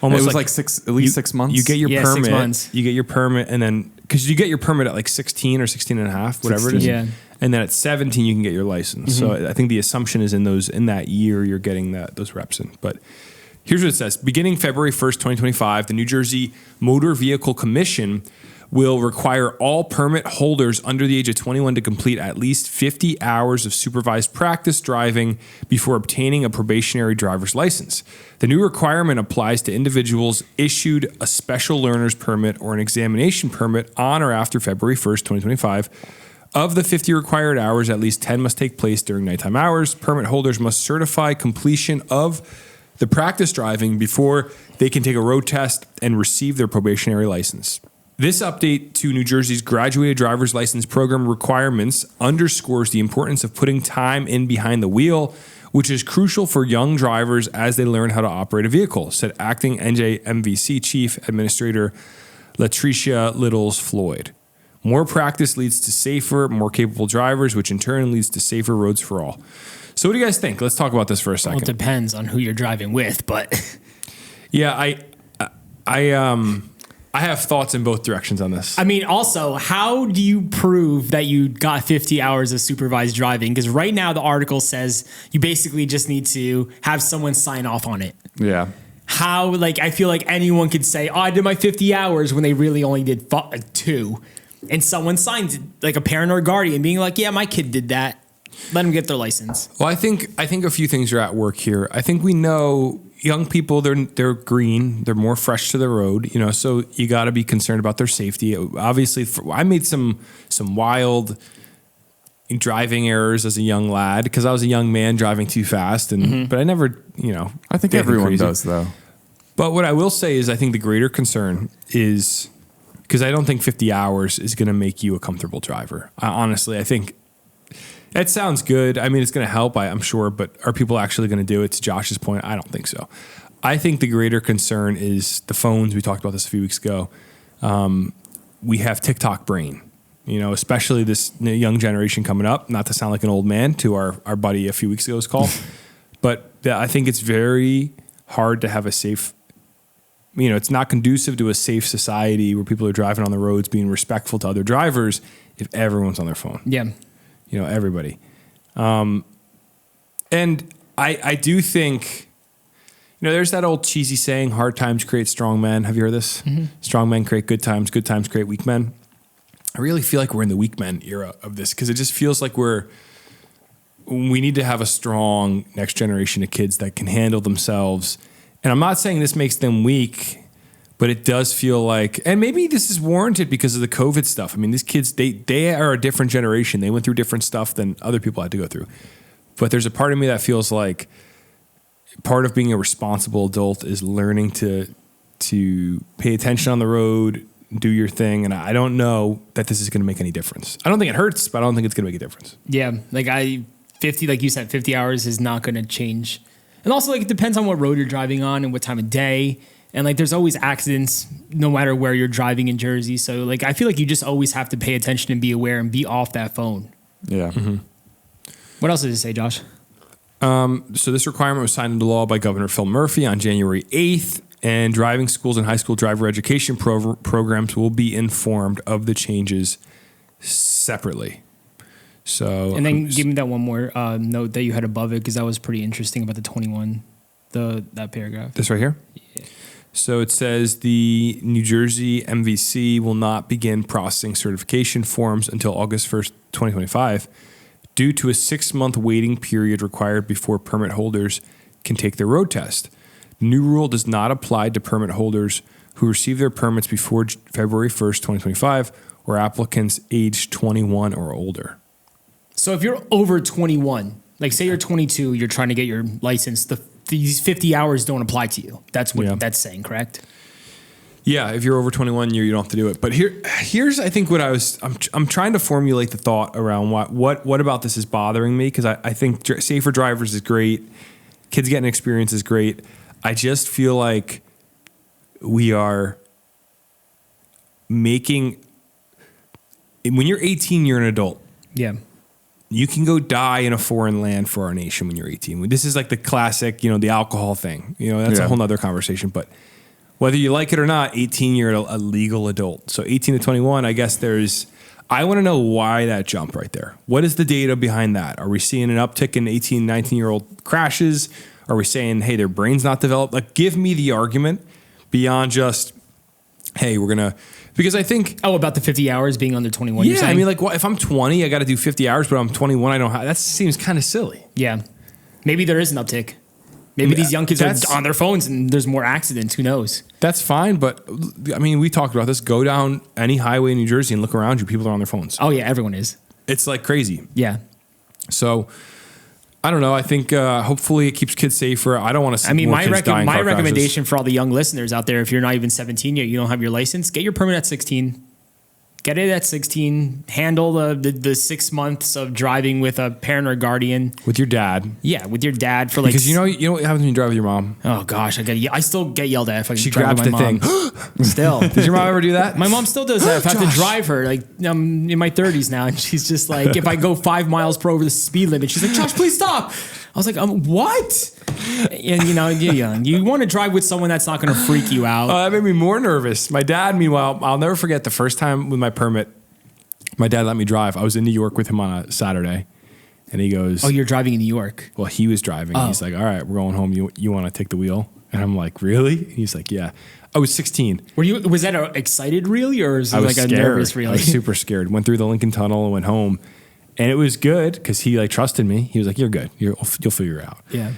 Almost it was like at least 6 months. You get your permit. 6 months. You get your permit, and then because you get your permit at like 16 or 16 and a half, whatever 16. it is. Yeah. And then at 17, you can get your license. So I think the assumption is in that year you're getting those reps in. But here's what it says: beginning February 1st, 2025, the New Jersey Motor Vehicle Commission will require all permit holders under the age of 21 to complete at least 50 hours of supervised practice driving before obtaining a probationary driver's license. The new requirement applies to individuals issued a special learner's permit or an examination permit on or after February 1st, 2025. Of the 50 required hours, at least 10 must take place during nighttime hours. Permit holders must certify completion of the practice driving before they can take a road test and receive their probationary license. This update to New Jersey's graduated driver's license program requirements underscores the importance of putting time in behind the wheel, which is crucial for young drivers as they learn how to operate a vehicle, said acting NJMVC Chief Administrator Latricia Littles Floyd. More practice leads to safer, more capable drivers, which in turn leads to safer roads for all. So what do you guys think? Let's talk about this for a second. Well, it depends on who you're driving with, but... Yeah, I have thoughts in both directions on this. I mean, also, how do you prove that you got 50 hours of supervised driving? Because right now the article says you basically just need to have someone sign off on it. Yeah. How, like, I feel like anyone could say, oh, I did my 50 hours when they really only did 2. And someone signs it, like a parent or a guardian being like, yeah, my kid did that. Let them get their license. Well, I think a few things are at work here. I think we know young people, they're green, they're more fresh to the road, you know, so you got to be concerned about their safety. Obviously, I made some wild driving errors as a young lad because I was a young man driving too fast, and but I never, you know. I think everyone does, though. But what I will say is I think the greater concern is because I don't think 50 hours is going to make you a comfortable driver. Honestly, I think that sounds good. I mean, it's going to help, I'm sure, but are people actually going to do it? To Josh's point, I don't think so. I think the greater concern is the phones. We talked about this a few weeks ago. We have TikTok brain, you know, especially this young generation coming up, not to sound like an old man to our buddy a few weeks ago's call, but I think it's very hard to have a safe, you know, it's not conducive to a safe society where people are driving on the roads being respectful to other drivers if everyone's on their phone. Yeah. You know, everybody. And I do think, you know, there's that old cheesy saying, hard times create strong men. Have you heard this? Strong men create good times create weak men. I really feel like we're in the weak men era of this because it just feels like we need to have a strong next generation of kids that can handle themselves. And I'm not saying this makes them weak, but it does feel like, and maybe this is warranted because of the COVID stuff. I mean, these kids, they are a different generation. They went through different stuff than other people had to go through. But there's a part of me that feels like part of being a responsible adult is learning to pay attention on the road, do your thing. And I don't know that this is going to make any difference. I don't think it hurts, but I don't think it's going to make a difference. Yeah. Like 50, like you said, 50 hours is not going to change. And also, like, it depends on what road you're driving on and what time of day. And like, there's always accidents no matter where you're driving in Jersey. So like, I feel like you just always have to pay attention and be aware and be off that phone. Yeah. What else did it say, Josh? So this requirement was signed into law by Governor Phil Murphy on January 8th, and driving schools and high school driver education programs will be informed of the changes separately. So, and then give me that one more note that you had above it, because that was pretty interesting about the 21, that paragraph. This right here? Yeah. So it says the New Jersey MVC will not begin processing certification forms until August 1st, 2025, due to a 6-month waiting period required before permit holders can take their road test. The new rule does not apply to permit holders who receive their permits before February 1st, 2025, or applicants aged 21 or older. So if you're over 21, like say you're 22, you're trying to get your license, these 50 hours don't apply to you. That's what that's saying, correct? Yeah, if you're over 21, you don't have to do it. But here's I think what I'm trying to formulate the thought around what about this is bothering me, because I think safer drivers is great. Kids getting experience is great. I just feel like we are making, when you're 18, you're an adult. Yeah. You can go die in a foreign land for our nation when you're 18. This is like the classic, the alcohol thing. That's a whole nother conversation. But whether you like it or not, 18, you're a legal adult. So 18 to 21, I guess I want to know why that jump right there. What is the data behind that? Are we seeing an uptick in 18, 19-year-old crashes? Are we saying, hey, their brain's not developed? Like, give me the argument beyond just, hey, we're going to... Because I think... Oh, about the 50 hours being under 21, you're saying? I mean, like, if I'm 20, I got to do 50 hours, but I'm 21, I don't have... That seems kind of silly. Yeah. Maybe there is an uptick. Maybe these young kids are on their phones and there's more accidents. Who knows? That's fine, but, I mean, we talked about this. Go down any highway in New Jersey and look around you. People are on their phones. Oh, yeah, everyone is. It's, like, crazy. Yeah. So... I don't know. I think hopefully it keeps kids safer. I don't want to see more kids die in car my recommendation crashes. for all the young listeners out there, if you're not even 17 yet, you don't have your license, get your permit at 16. Get it at 16. Handle the 6 months of driving with a parent or guardian. With your dad. Yeah, with your dad for like... Because you know what happens when you drive with your mom? Oh, gosh. I still get yelled at if I She drive grabs with my the mom. thing. Still. Did your mom ever do that? My mom still does that. If I have to drive her, like, I'm in my 30s now, and she's just like, if I go 5 miles per over the speed limit, she's like, Josh, please stop. I was like, what? And you're young. You want to drive with someone that's not going to freak you out. That made me more nervous. My dad, meanwhile, I'll never forget the first time with my permit, my dad let me drive. I was in New York with him on a Saturday. And he goes, "Oh, you're driving in New York?" Well, he was driving. Oh. He's like, "All right, we're going home. You want to take the wheel?" And I'm like, "Really?" And he's like, "Yeah." I was 16. Was that an excited really, or was it like scared. a nervous really? I was super scared. Went through the Lincoln Tunnel and went home. And it was good because he like trusted me. He was like, "You're good. You'll figure it out." Yeah.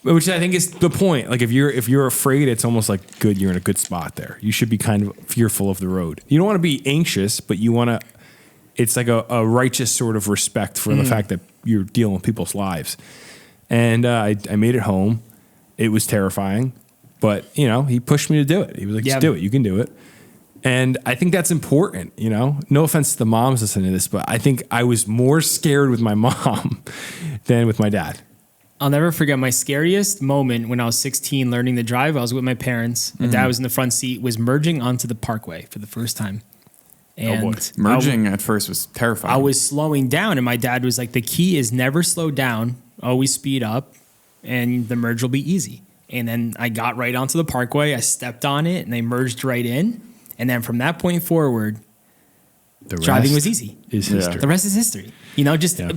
Which I think is the point. Like if you're afraid, it's almost like good. You're in a good spot there. You should be kind of fearful of the road. You don't want to be anxious, but you want to. It's like a righteous sort of respect for the fact that you're dealing with people's lives. And I made it home. It was terrifying, but he pushed me to do it. He was like, "Just do it. You can do it." And I think that's important. No offense to the moms listening to this, but I think I was more scared with my mom than with my dad. I'll never forget my scariest moment when I was 16 learning to drive. I was with my parents. My dad was in the front seat, was merging onto the parkway for the first time. And merging at first was terrifying. I was slowing down, and my dad was like, "The key is never slow down, always speed up, and the merge will be easy." And then I got right onto the parkway. I stepped on it, and I merged right in. And then from that point forward, driving was easy. Is history. The rest is history.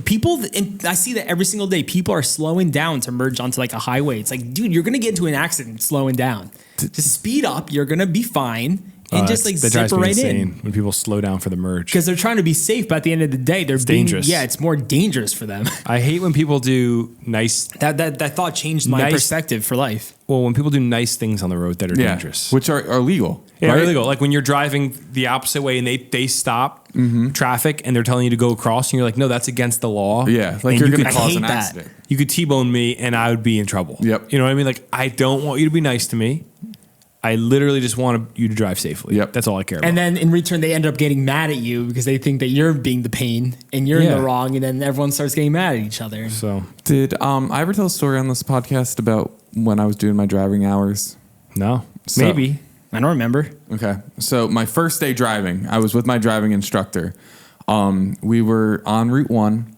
People, and I see that every single day, people are slowing down to merge onto like a highway. It's like, dude, you're going to get into an accident slowing down. Just speed up. You're going to be fine. And just like zip right in. When people slow down for the merge. Because they're trying to be safe, but at the end of the day, they're being dangerous. Yeah, it's more dangerous for them. I hate when people do nice. That thought changed my perspective for life. Well, when people do nice things on the road that are dangerous. Which are legal. Yeah, right? illegal. Like when you're driving the opposite way and they stop traffic and they're telling you to go across and you're like, "No, that's against the law." Yeah, like and you're you going to could cause hate an that. accident. You could T-bone me and I would be in trouble. Yep. You know what I mean? Like I don't want you to be nice to me. I literally just want you to drive safely. Yep. That's all I care about. And then in return, they end up getting mad at you because they think that you're being the pain and you're in the wrong, and then everyone starts getting mad at each other. So did I ever tell a story on this podcast about when I was doing my driving hours? No. Maybe. I don't remember. Okay. So my first day driving, I was with my driving instructor. We were on Route 1,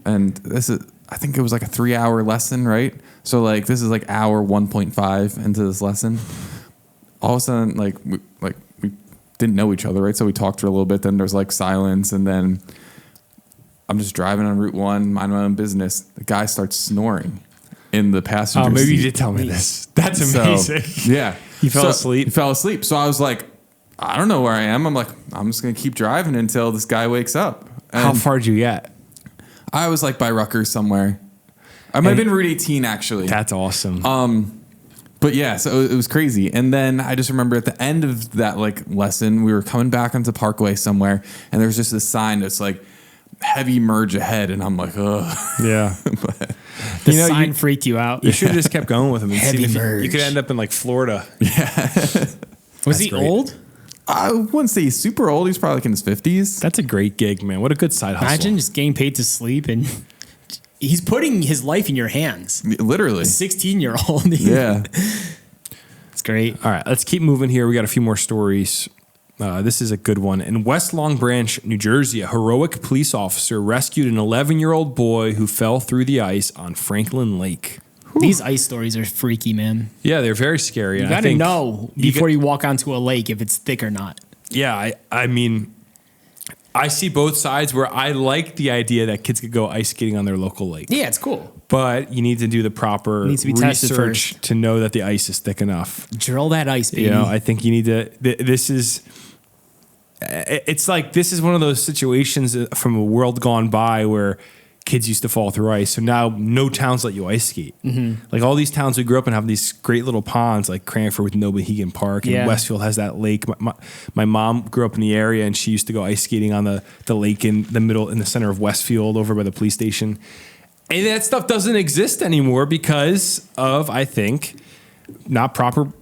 and I think it was like a 3-hour lesson, right? So like this is like hour 1.5 into this lesson. All of a sudden, we didn't know each other, right? So we talked for a little bit. Then there's like silence, and then I'm just driving on Route 1, mind my own business. The guy starts snoring in the passenger seat. Oh, maybe you did tell me this. That's amazing. So, yeah. He fell asleep? He fell asleep. So I was like, I don't know where I am. I'm like, I'm just going to keep driving until this guy wakes up. And how far did you get? I was like by Rutgers somewhere. I might have been Route 18, actually. That's awesome. But yeah, so it was crazy. And then I just remember at the end of that like lesson, we were coming back onto Parkway somewhere, and there was just this sign that's like heavy merge ahead, and I'm like, ugh. Yeah. But, the sign freaked you out. You should have just kept going with him. And Heavy seen if merge. you could end up in like Florida. Yeah. Was he great. old? I wouldn't say he's super old. He's probably like in his 50s. That's a great gig, man. What a good side hustle. Imagine just getting paid to sleep, and he's putting his life in your hands. Literally. A 16-year-old. Yeah. It's great. All right, let's keep moving here. We got a few more stories. This is a good one. In West Long Branch, New Jersey, a heroic police officer rescued an 11-year-old boy who fell through the ice on Franklin Lake. These ice stories are freaky, man. Yeah, they're very scary. You and got to know before you walk onto a lake if it's thick or not. Yeah, I mean, I see both sides where I like the idea that kids could go ice skating on their local lake. Yeah, it's cool. But you need to do the proper research to know that the ice is thick enough. Drill that ice, baby. You know, I think you need to. It's like this is one of those situations from a world gone by where kids used to fall through ice. So now no towns let you ice skate. Mm-hmm. Like all these towns we grew up in have these great little ponds, like Cranford with Nobahegan Park, and Westfield has that lake. My mom grew up in the area, and she used to go ice skating on the lake in the center of Westfield over by the police station. And that stuff doesn't exist anymore because of, I think,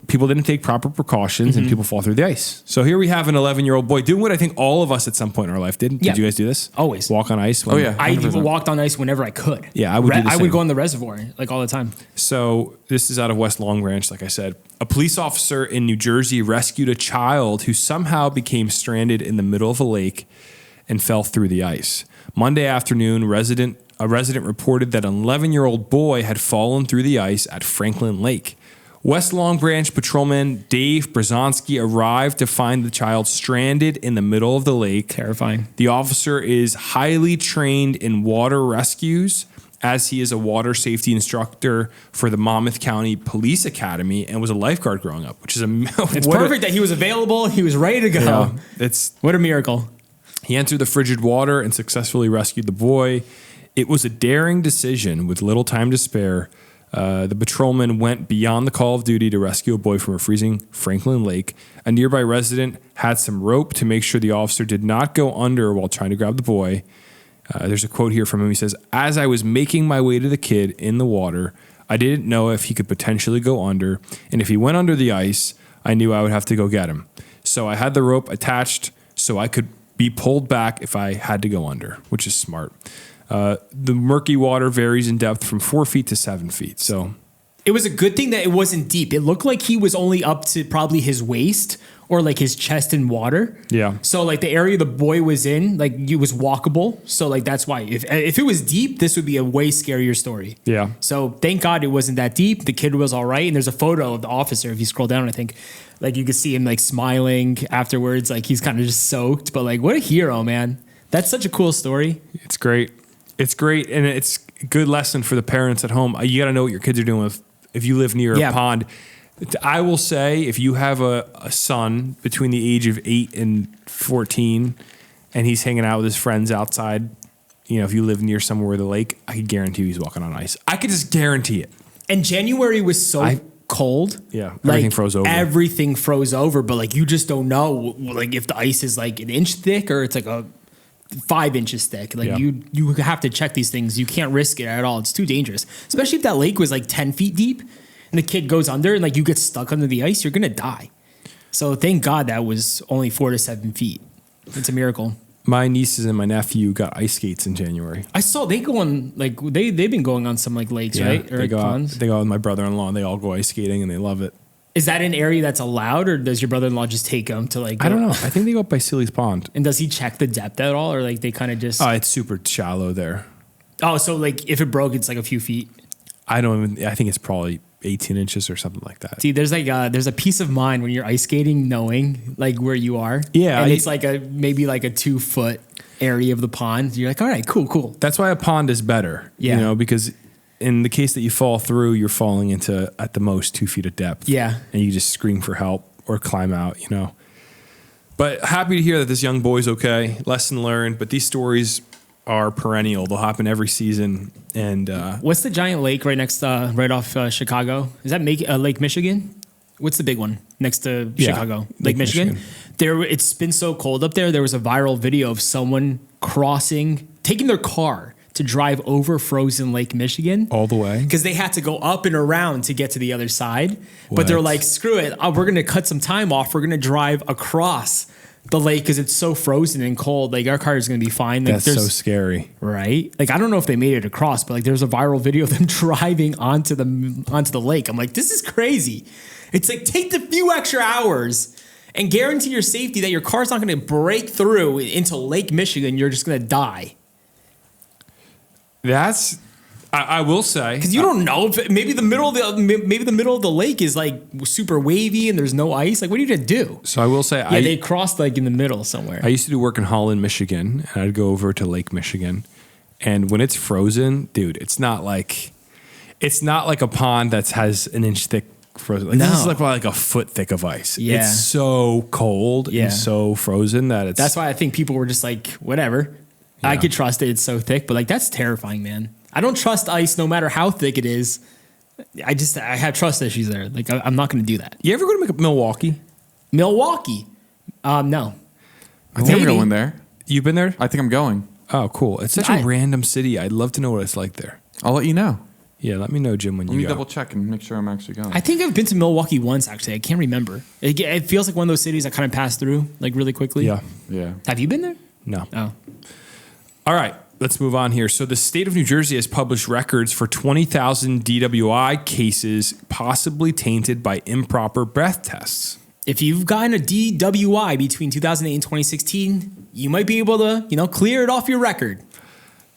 people didn't take proper precautions, and people fall through the ice. So here we have an 11-year-old boy doing what I think all of us at some point in our life did. Did you guys do this? Always. Walk on ice? Oh, yeah. 100%. I even walked on ice whenever I could. Yeah, I would do the I same. would go on the reservoir like all the time. So this is out of West Long Branch, like I said. A police officer in New Jersey rescued a child who somehow became stranded in the middle of a lake and fell through the ice. Monday afternoon, resident a resident reported that an 11-year-old boy had fallen through the ice at Franklin Lake. West Long Branch patrolman Dave Brzezowski arrived to find the child stranded in the middle of the lake. Terrifying. The officer is highly trained in water rescues, as he is a water safety instructor for the Monmouth County Police Academy and was a lifeguard growing up, which is It's perfect that he was available. He was ready to go. Yeah, what a miracle. He entered the frigid water and successfully rescued the boy. It was a daring decision with little time to spare. The patrolman went beyond the call of duty to rescue a boy from a freezing Franklin Lake. A nearby resident had some rope to make sure the officer did not go under while trying to grab the boy. There's a quote here from him. He says, "As I was making my way to the kid in the water, I didn't know if he could potentially go under. And if he went under the ice, I knew I would have to go get him. So I had the rope attached so I could be pulled back if I had to go under," which is smart. The murky water varies in depth from 4 feet to 7 feet. So it was a good thing that it wasn't deep. It looked like he was only up to probably his waist or like his chest in water. Yeah. So like the area the boy was in, like it was walkable. So like that's why if it was deep, this would be a way scarier story. Yeah. So thank God it wasn't that deep. The kid was all right. And there's a photo of the officer. If you scroll down, I think like you could see him like smiling afterwards. Like he's kind of just soaked, but like what a hero, man. That's such a cool story. It's great. It's great. And it's a good lesson for the parents at home. You got to know what your kids are doing with, if you live near a pond. I will say, if you have a son between the age of 8 and 14 and he's hanging out with his friends outside, you know, if you live near somewhere with a lake, I can guarantee you he's walking on ice. I could just guarantee it. And January was so cold. Yeah, everything like, froze over. Everything froze over, but like you just don't know like if the ice is like an inch thick or it's like a 5 inches thick. Like you have to check these things. You can't risk it at all. It's too dangerous. Especially if that lake was like 10 feet deep and the kid goes under and like you get stuck under the ice, you're gonna die. So thank God that was only 4 to 7 feet. It's a miracle. My nieces and my nephew got ice skates in January. I saw they go on like they've been going on some like lakes, right? Or they go ponds. They go out with my brother-in-law and they all go ice skating and they love it. Is that an area that's allowed, or does your brother-in-law just take them to like? I don't know. I think they go up by Sealy's Pond. And does he check the depth at all, or like they kind of just? It's super shallow there. Oh, so like if it broke, it's like a few feet. I think it's probably 18 inches or something like that. See, there's like there's a peace of mind when you're ice skating, knowing like where you are. Yeah, and it's like maybe like a 2 foot area of the pond. You're like, all right, cool. That's why a pond is better. Yeah, you know, because in the case that you fall through, you're falling into at the most 2 feet of depth. Yeah, and you just scream for help or climb out. You know. But happy to hear that this young boy's okay. Lesson learned. But these stories are perennial. They'll happen every season. And what's the giant lake right next, right off Chicago? Is that Lake Michigan? What's the big one next to Chicago? Lake Michigan. It's been so cold up there. There was a viral video of someone taking their car to drive over frozen Lake Michigan all the way because they had to go up and around to get to the other side. But they're like, screw it. We're going to cut some time off. We're going to drive across the lake because it's so frozen and cold. Like our car is going to be fine. Like, that's so scary, right? Like I don't know if they made it across, but like there's a viral video of them driving onto the lake. I'm like, this is crazy. It's like take the few extra hours and guarantee your safety that your car's not going to break through into Lake Michigan. You're just going to die. That's, I will say, because you don't know if maybe the middle of the lake is like super wavy and there's no ice. Like, what are you gonna do? So I will say, they crossed like in the middle somewhere. I used to do work in Holland, Michigan, and I'd go over to Lake Michigan, and when it's frozen, dude, it's not like a pond that has an inch thick frozen. Like, this is like a foot thick of ice. Yeah. It's so cold and so frozen that that's why I think people were just like, whatever. Yeah. I could trust it. It's so thick, but like that's terrifying, man. I don't trust ice no matter how thick it is. I have trust issues there. Like I'm not going to do that. You ever go to Milwaukee? Milwaukee? No. I think I'm going there. You've been there? I think I'm going. Oh, cool. It's such a random city. I'd love to know what it's like there. I'll let you know. Yeah, let me know, Jim, when you go. Let me double check and make sure I'm actually going. I think I've been to Milwaukee once, actually. I can't remember. It feels like one of those cities I kind of passed through like really quickly. Yeah. Have you been there? No. Oh. All right, let's move on here. So the state of New Jersey has published records for 20,000 DWI cases possibly tainted by improper breath tests. If you've gotten a DWI between 2008 and 2016, you might be able to, clear it off your record.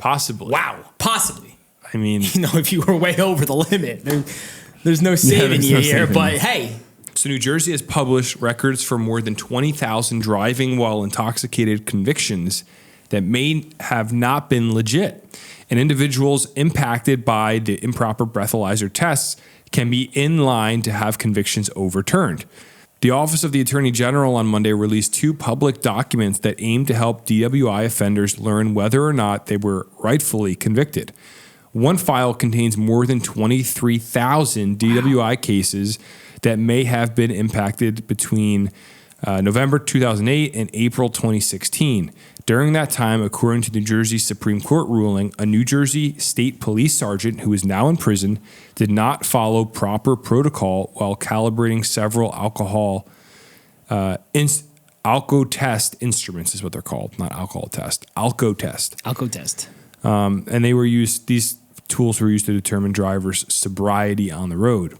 Possibly. Wow, possibly. I mean, If you were way over the limit, there's no saving there's you no here. saving. But hey, so New Jersey has published records for more than 20,000 driving while intoxicated convictions that may have not been legit. And individuals impacted by the improper breathalyzer tests can be in line to have convictions overturned. The Office of the Attorney General on Monday released 2 public documents that aim to help DWI offenders learn whether or not they were rightfully convicted. One file contains more than 23,000 DWI cases that may have been impacted between November 2008 and April 2016. During that time, according to New Jersey Supreme Court ruling, a New Jersey State Police sergeant who is now in prison did not follow proper protocol while calibrating several alcohol alco test instruments is what they're called, not alcohol test, alco test. Alco test. And these tools were used to determine drivers' sobriety on the road.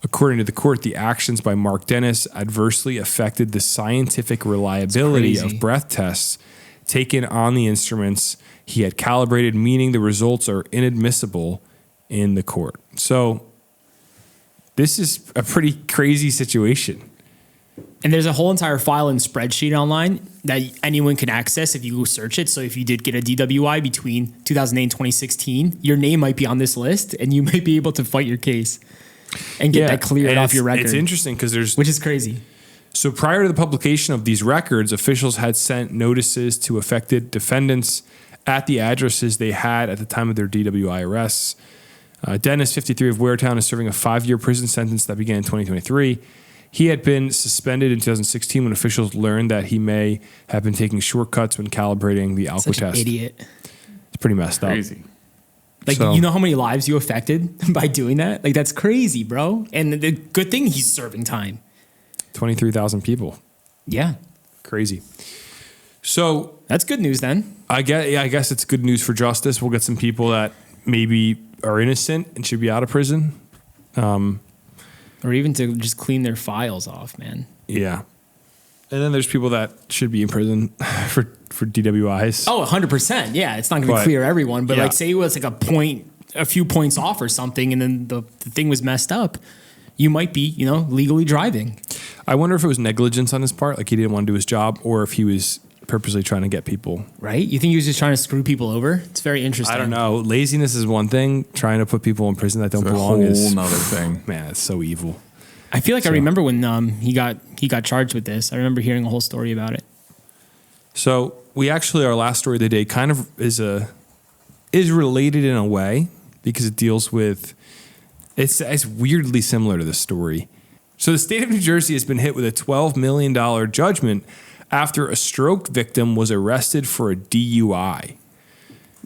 According to the court, the actions by Mark Dennis adversely affected the scientific reliability of breath tests taken on the instruments he had calibrated, meaning the results are inadmissible in the court. So this is a pretty crazy situation. And there's a whole entire file and spreadsheet online that anyone can access if you go search it. So if you did get a DWI between 2008 and 2016, your name might be on this list and you might be able to fight your case and get that cleared off your record. It's interesting because which is crazy. So prior to the publication of these records, officials had sent notices to affected defendants at the addresses they had at the time of their DWI arrests. Dennis, 53 of Waretown, is serving a 5-year prison sentence that began in 2023. He had been suspended in 2016 when officials learned that he may have been taking shortcuts when calibrating the alco Such test. an idiot. It's pretty messed up. Crazy. Like, So- you know how many lives you affected by doing that? Like, that's crazy, bro. And the good thing he's serving time. 23,000 people. Yeah. Crazy. So That's good news then. I guess it's good news for justice. We'll get some people that maybe are innocent and should be out of prison. Or even to just clean their files off, man. Yeah. And then there's people that should be in prison for DWIs. Oh, 100%. Yeah, it's not going to But- clear everyone. But yeah. like, say it was like a few points off or something, and then the thing was messed up, you might be, legally driving. I wonder if it was negligence on his part, like he didn't want to do his job, or if he was purposely trying to get people. Right? You think he was just trying to screw people over? It's very interesting. I don't know. Laziness is one thing. Trying to put people in prison that don't It's a belong whole is nother thing. Man, it's so evil. I feel like I remember when he got charged with this. I remember hearing a whole story about it. So our last story of the day kind of is related in a way because it deals with it's weirdly similar to this story. So the state of New Jersey has been hit with a $12 million judgment after a stroke victim was arrested for a DUI.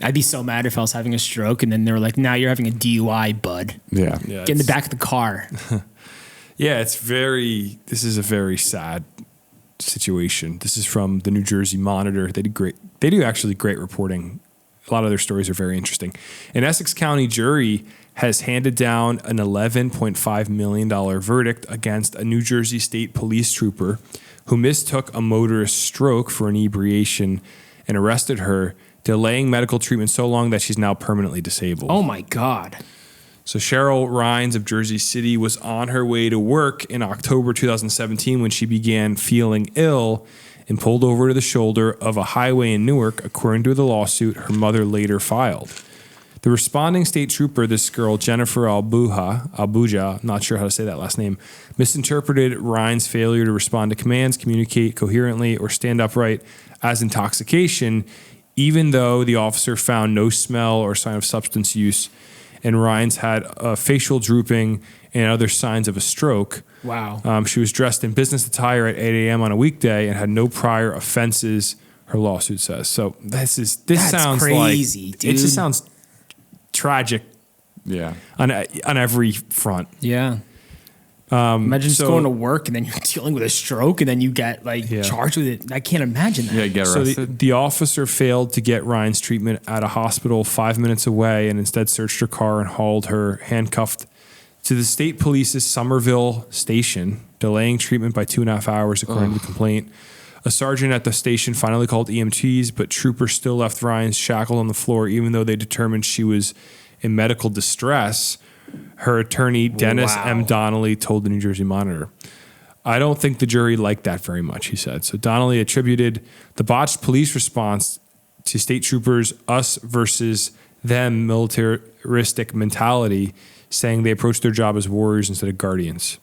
I'd be so mad if I was having a stroke and then they were like, "Now you're having a DUI, bud. Yeah. Get in the back of the car." Yeah, this is a very sad situation. This is from the New Jersey Monitor. They do actually great reporting. A lot of their stories are very interesting. An Essex County jury has handed down an $11.5 million verdict against a New Jersey State Police trooper who mistook a motorist's stroke for inebriation and arrested her, delaying medical treatment so long that she's now permanently disabled. Oh my God. So Cheryl Rhines of Jersey City was on her way to work in October 2017 when she began feeling ill and pulled over to the shoulder of a highway in Newark, according to the lawsuit her mother later filed. The responding state trooper, this girl, Jennifer Albuja, not sure how to say that last name, misinterpreted Rhines' failure to respond to commands, communicate coherently, or stand upright as intoxication, even though the officer found no smell or sign of substance use, and Rhines had facial drooping and other signs of a stroke. Wow. She was dressed in business attire at 8 a.m. on a weekday and had no prior offenses, her lawsuit says. So this sounds crazy, like dude. it just sounds tragic. Yeah. On every front. Yeah. Imagine just so- going to work and then you're dealing with a stroke and then you get charged with it. I can't imagine that. Yeah, get So arrested. the officer failed to get Ryan's treatment at a hospital 5 minutes away and instead searched her car and hauled her handcuffed to the state police's Somerville station, delaying treatment by 2.5 hours, according to the complaint. A sergeant at the station finally called EMTs, but troopers still left Ryan shackled on the floor, even though they determined she was in medical distress. Her attorney, Dennis M. Donnelly, told the New Jersey Monitor. I don't think the jury liked that very much, he said. So Donnelly attributed the botched police response to state troopers' us versus them militaristic mentality, saying they approached their job as warriors instead of guardians.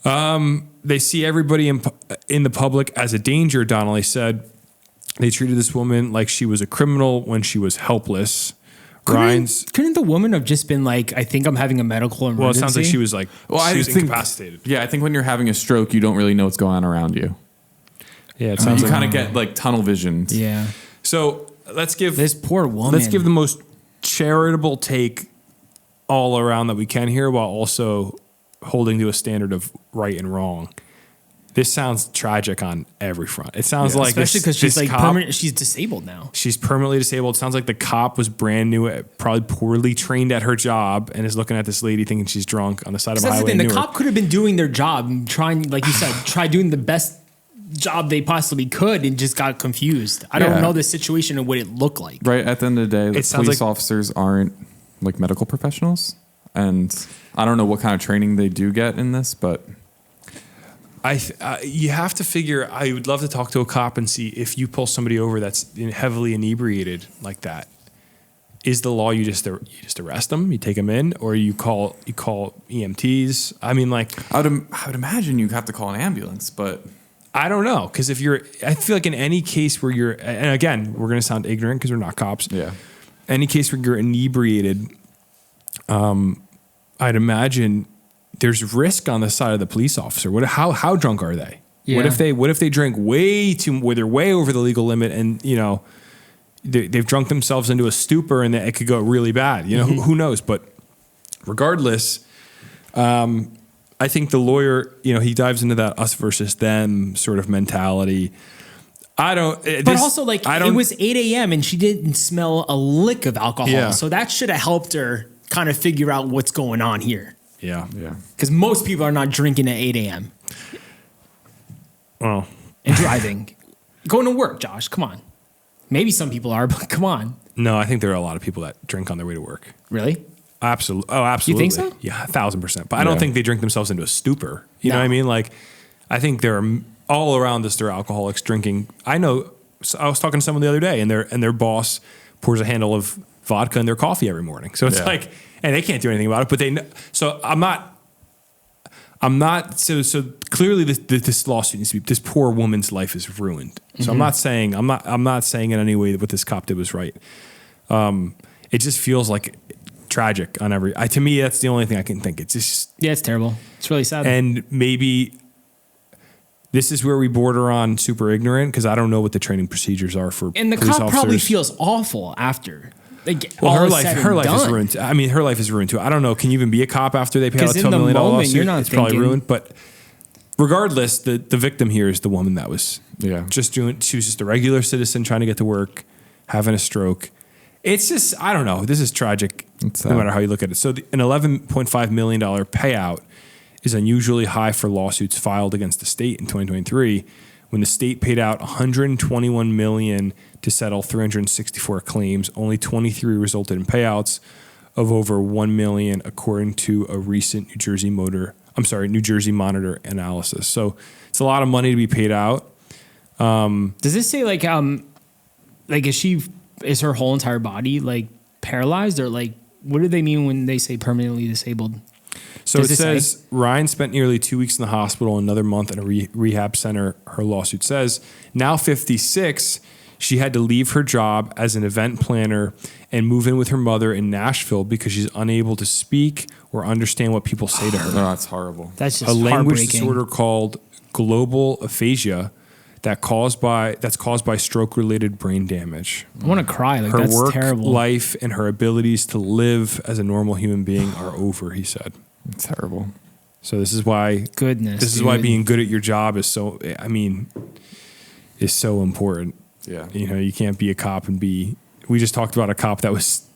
They see everybody in the public as a danger, Donnelly said. They treated this woman like she was a criminal when she was helpless. Couldn't the woman have just been like, I think I'm having a medical emergency? Well, it sounds like she was like, she was incapacitated. Yeah, I think when you're having a stroke, you don't really know what's going on around you. Yeah, it sounds you like kind of get like tunnel visions. Yeah. So let's give this poor woman. Let's give the most charitable take all around that we can here, while also holding to a standard of right and wrong. This sounds tragic on every front. It sounds like, especially because she's like cop, she's disabled now. She's permanently disabled. It sounds like the cop was brand new, probably poorly trained at her job, and is looking at this lady thinking she's drunk on the side of a highway. The cop could have been doing their job and trying, like you said, try doing the best job they possibly could, and just got confused. I don't know the situation and what it looked like. Right at the end of the day, the police officers aren't like medical professionals, and I don't know what kind of training they do get in this, but you have to figure. I would love to talk to a cop and see if you pull somebody over that's heavily inebriated like that. Is the law you just arrest them, you take them in, or you call EMTs? I mean, like I would imagine you have to call an ambulance, but I don't know, because I feel like in any case where you're, and again, we're going to sound ignorant because we're not cops. Yeah. Any case where you're inebriated, I'd imagine there's risk on the side of the police officer. How drunk are they? Yeah. What if they drink way too, where they're way over the legal limit, and they've drunk themselves into a stupor, and it could go really bad. Who knows? But regardless, I think the lawyer, he dives into that us versus them sort of mentality. It was 8 a.m. and she didn't smell a lick of alcohol. Yeah. So that should have helped her kind of figure out what's going on here. Yeah. Because most people are not drinking at 8 a.m. Well, and driving. Going to work, Josh. Come on. Maybe some people are, but come on. No, I think there are a lot of people that drink on their way to work. Really? Absolutely. Oh, absolutely. You think so? Yeah, 1,000%. But I don't think they drink themselves into a stupor. You know what I mean? Like, I think there are all around us, there are alcoholics drinking. I know. I was talking to someone the other day, and their boss pours a handle of vodka in their coffee every morning. So it's like, and they can't do anything about it. But they know. So I'm not. So clearly, this lawsuit needs to be. This poor woman's life is ruined. So I'm not saying in any way that what this cop did was right. It just feels like tragic on every. To me, that's the only thing I can think. It's just it's terrible. It's really sad. And maybe this is where we border on super ignorant, because I don't know what the training procedures are for. And the police cop officers. Probably feels awful after. Well, her life is ruined. I mean, her life is ruined too. I don't know. Can you even be a cop after they pay out a $12 million lawsuit? It's probably ruined. But regardless, the victim here is the woman that was she was just a regular citizen trying to get to work, having a stroke. It's just, I don't know. This is tragic, no matter how you look at it. So an $11.5 million payout is unusually high for lawsuits filed against the state in 2023, when the state paid out $121 million to settle 364 claims. Only 23 resulted in payouts of over $1 million, according to a recent New Jersey Monitor analysis. So it's a lot of money to be paid out. Does this say is her whole entire body like paralyzed, or like what do they mean when they say permanently disabled? So it says Ryan spent nearly 2 weeks in the hospital, another month in a rehab center. Her lawsuit says, now 56, she had to leave her job as an event planner and move in with her mother in Nashville because she's unable to speak or understand what people say to her. No, that's horrible. That's just a language disorder called global aphasia that's caused by stroke-related brain damage. I want to cry. Like, her that's work, terrible. life, and her abilities to live as a normal human being are over, he said. It's terrible. So this is why being good at your job is so important. Yeah. You can't be a cop and we just talked about a cop that was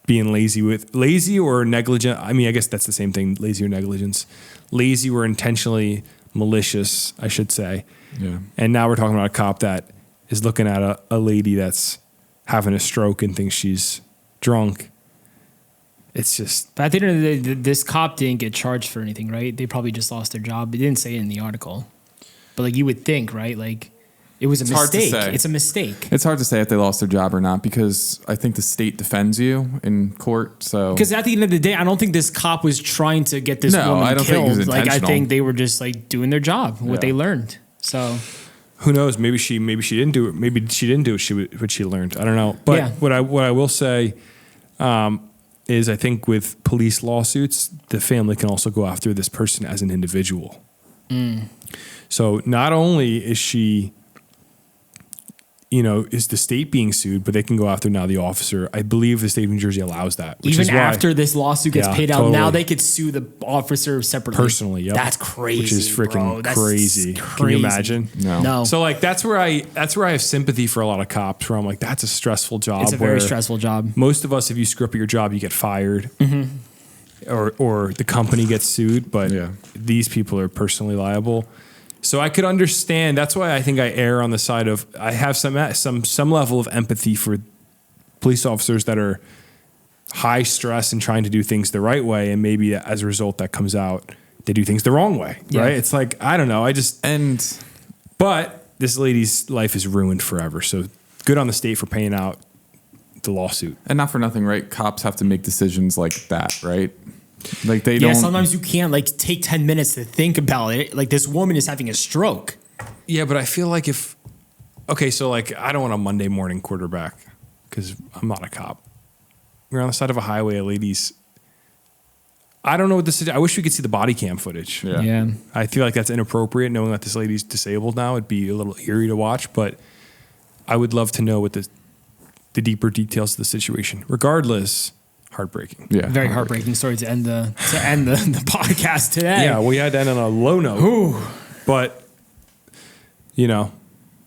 being lazy or negligent. I mean, I guess that's the same thing, lazy or negligence. Lazy or intentionally malicious, I should say. Yeah. And now we're talking about a cop that is looking at a lady that's having a stroke and thinks she's drunk. It's just... But at the end of the day, this cop didn't get charged for anything, right? They probably just lost their job. They didn't say it in the article. But like you would think, right? Like it was a mistake. It's a mistake. It's hard to say if they lost their job or not because I think the state defends you in court. So because at the end of the day, I don't think this cop was trying to get this woman I don't killed. think it was Like I intentional. think they were just like doing their job, what they learned. So who knows? Maybe she didn't do it. Maybe she didn't do what she learned. I don't know. But what I will say is I think with police lawsuits, the family can also go after this person as an individual. So not only is she, is the state being sued, but they can go after now the officer. I believe the state of New Jersey allows that. Which even is why, after this lawsuit gets paid out, totally. now they could sue the officer separately. Personally, yep. That's crazy. Which is freaking That's crazy. Can you imagine? No. So like that's where I have sympathy for a lot of cops. Where I'm like, that's a stressful job. It's a very stressful job. Most of us, if you screw up at your job, you get fired, or the company gets sued. But these people are personally liable. So I could understand. That's why I think I err on the side of I have some level of empathy for police officers that are high stress and trying to do things the right way, and maybe as a result that comes out they do things the wrong way. Yeah. Right? It's like I don't know. But this lady's life is ruined forever. So good on the state for paying out the lawsuit. And not for nothing, right? Cops have to make decisions like that, right? Like they don't. Yeah, sometimes you can't like take 10 minutes to think about it. Like this woman is having a stroke. Yeah, but I feel like so like I don't want a Monday morning quarterback because I'm not a cop. We're on the side of a highway, a lady's. I don't know what this is. I wish we could see the body cam footage. Yeah. I feel like that's inappropriate knowing that this lady's disabled now. It'd be a little eerie to watch, but I would love to know what the deeper details of the situation. Regardless, heartbreaking. Yeah. Very heartbreaking story to end the podcast today. Yeah, we had to end on a low note. Ooh. But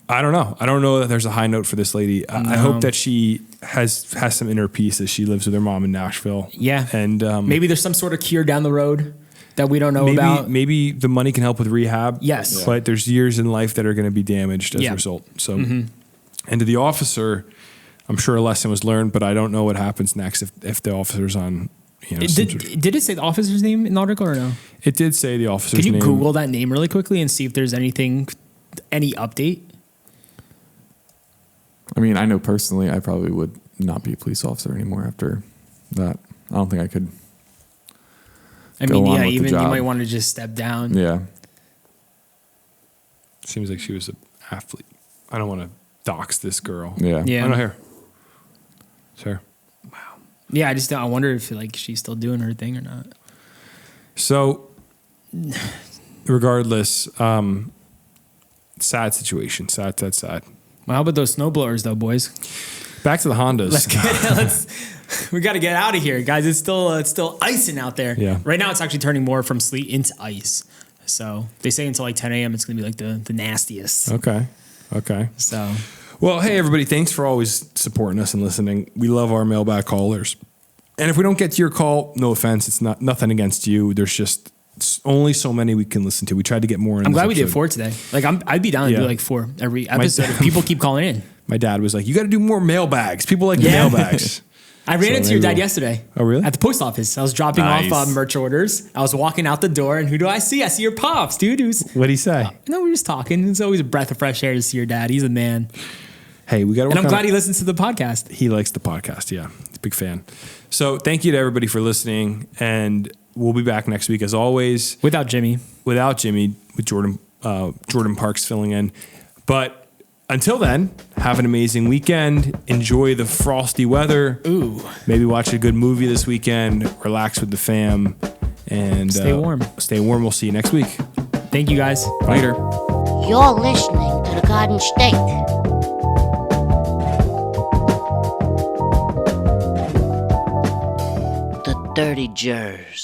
I don't know. I don't know that there's a high note for this lady. I hope that she has some inner peace as she lives with her mom in Nashville. Yeah. And maybe there's some sort of cure down the road that we don't know about. Maybe the money can help with rehab. Yes. Yeah. But there's years in life that are going to be damaged as a result. So, and to the officer, I'm sure a lesson was learned, but I don't know what happens next if the officer's on. Did it say the officer's name in the article or no? It did say the officer's name. Can you Google that name really quickly and see if there's any update? I mean, I know personally, I probably would not be a police officer anymore after that. I don't think I could. I mean, yeah, even you might want to just step down. Yeah. Seems like she was an athlete. I don't want to dox this girl. Yeah. I know here. Sure. Wow. Yeah, I wonder if like she's still doing her thing or not. So, regardless, sad situation. Sad. Well, how about those snowblowers though, boys? Back to the Hondas. We got to get out of here, guys. It's still icing out there. Yeah. Right now, it's actually turning more from sleet into ice. So they say until like 10 a.m. it's going to be like the nastiest. Okay. So, well, hey everybody, thanks for always supporting us and listening. We love our mailbag callers. And if we don't get to your call, no offense, it's nothing against you. There's just only so many we can listen to. We tried to get more in. I'm glad we did 4 today. Like I'd be down to do like 4 every episode if people keep calling in. My dad was like, "You got to do more mailbags. People like the mailbags." I ran into your dad yesterday. Oh, really? At the post office. I was dropping off merch orders. I was walking out the door, and who do I see? I see your pops, dude. What'd he say? No, we were just talking. It's always a breath of fresh air to see your dad. He's a man. Hey, we got to. And I'm glad he listens to the podcast. He likes the podcast. Yeah, he's a big fan. So thank you to everybody for listening, and we'll be back next week as always. Without Jimmy, with Jordan Parks filling in, but. Until then, have an amazing weekend. Enjoy the frosty weather. Ooh. Maybe watch a good movie this weekend. Relax with the fam. And stay warm. Stay warm. We'll see you next week. Thank you, guys. Later. You're listening to the Garden State. The Dirty Jers.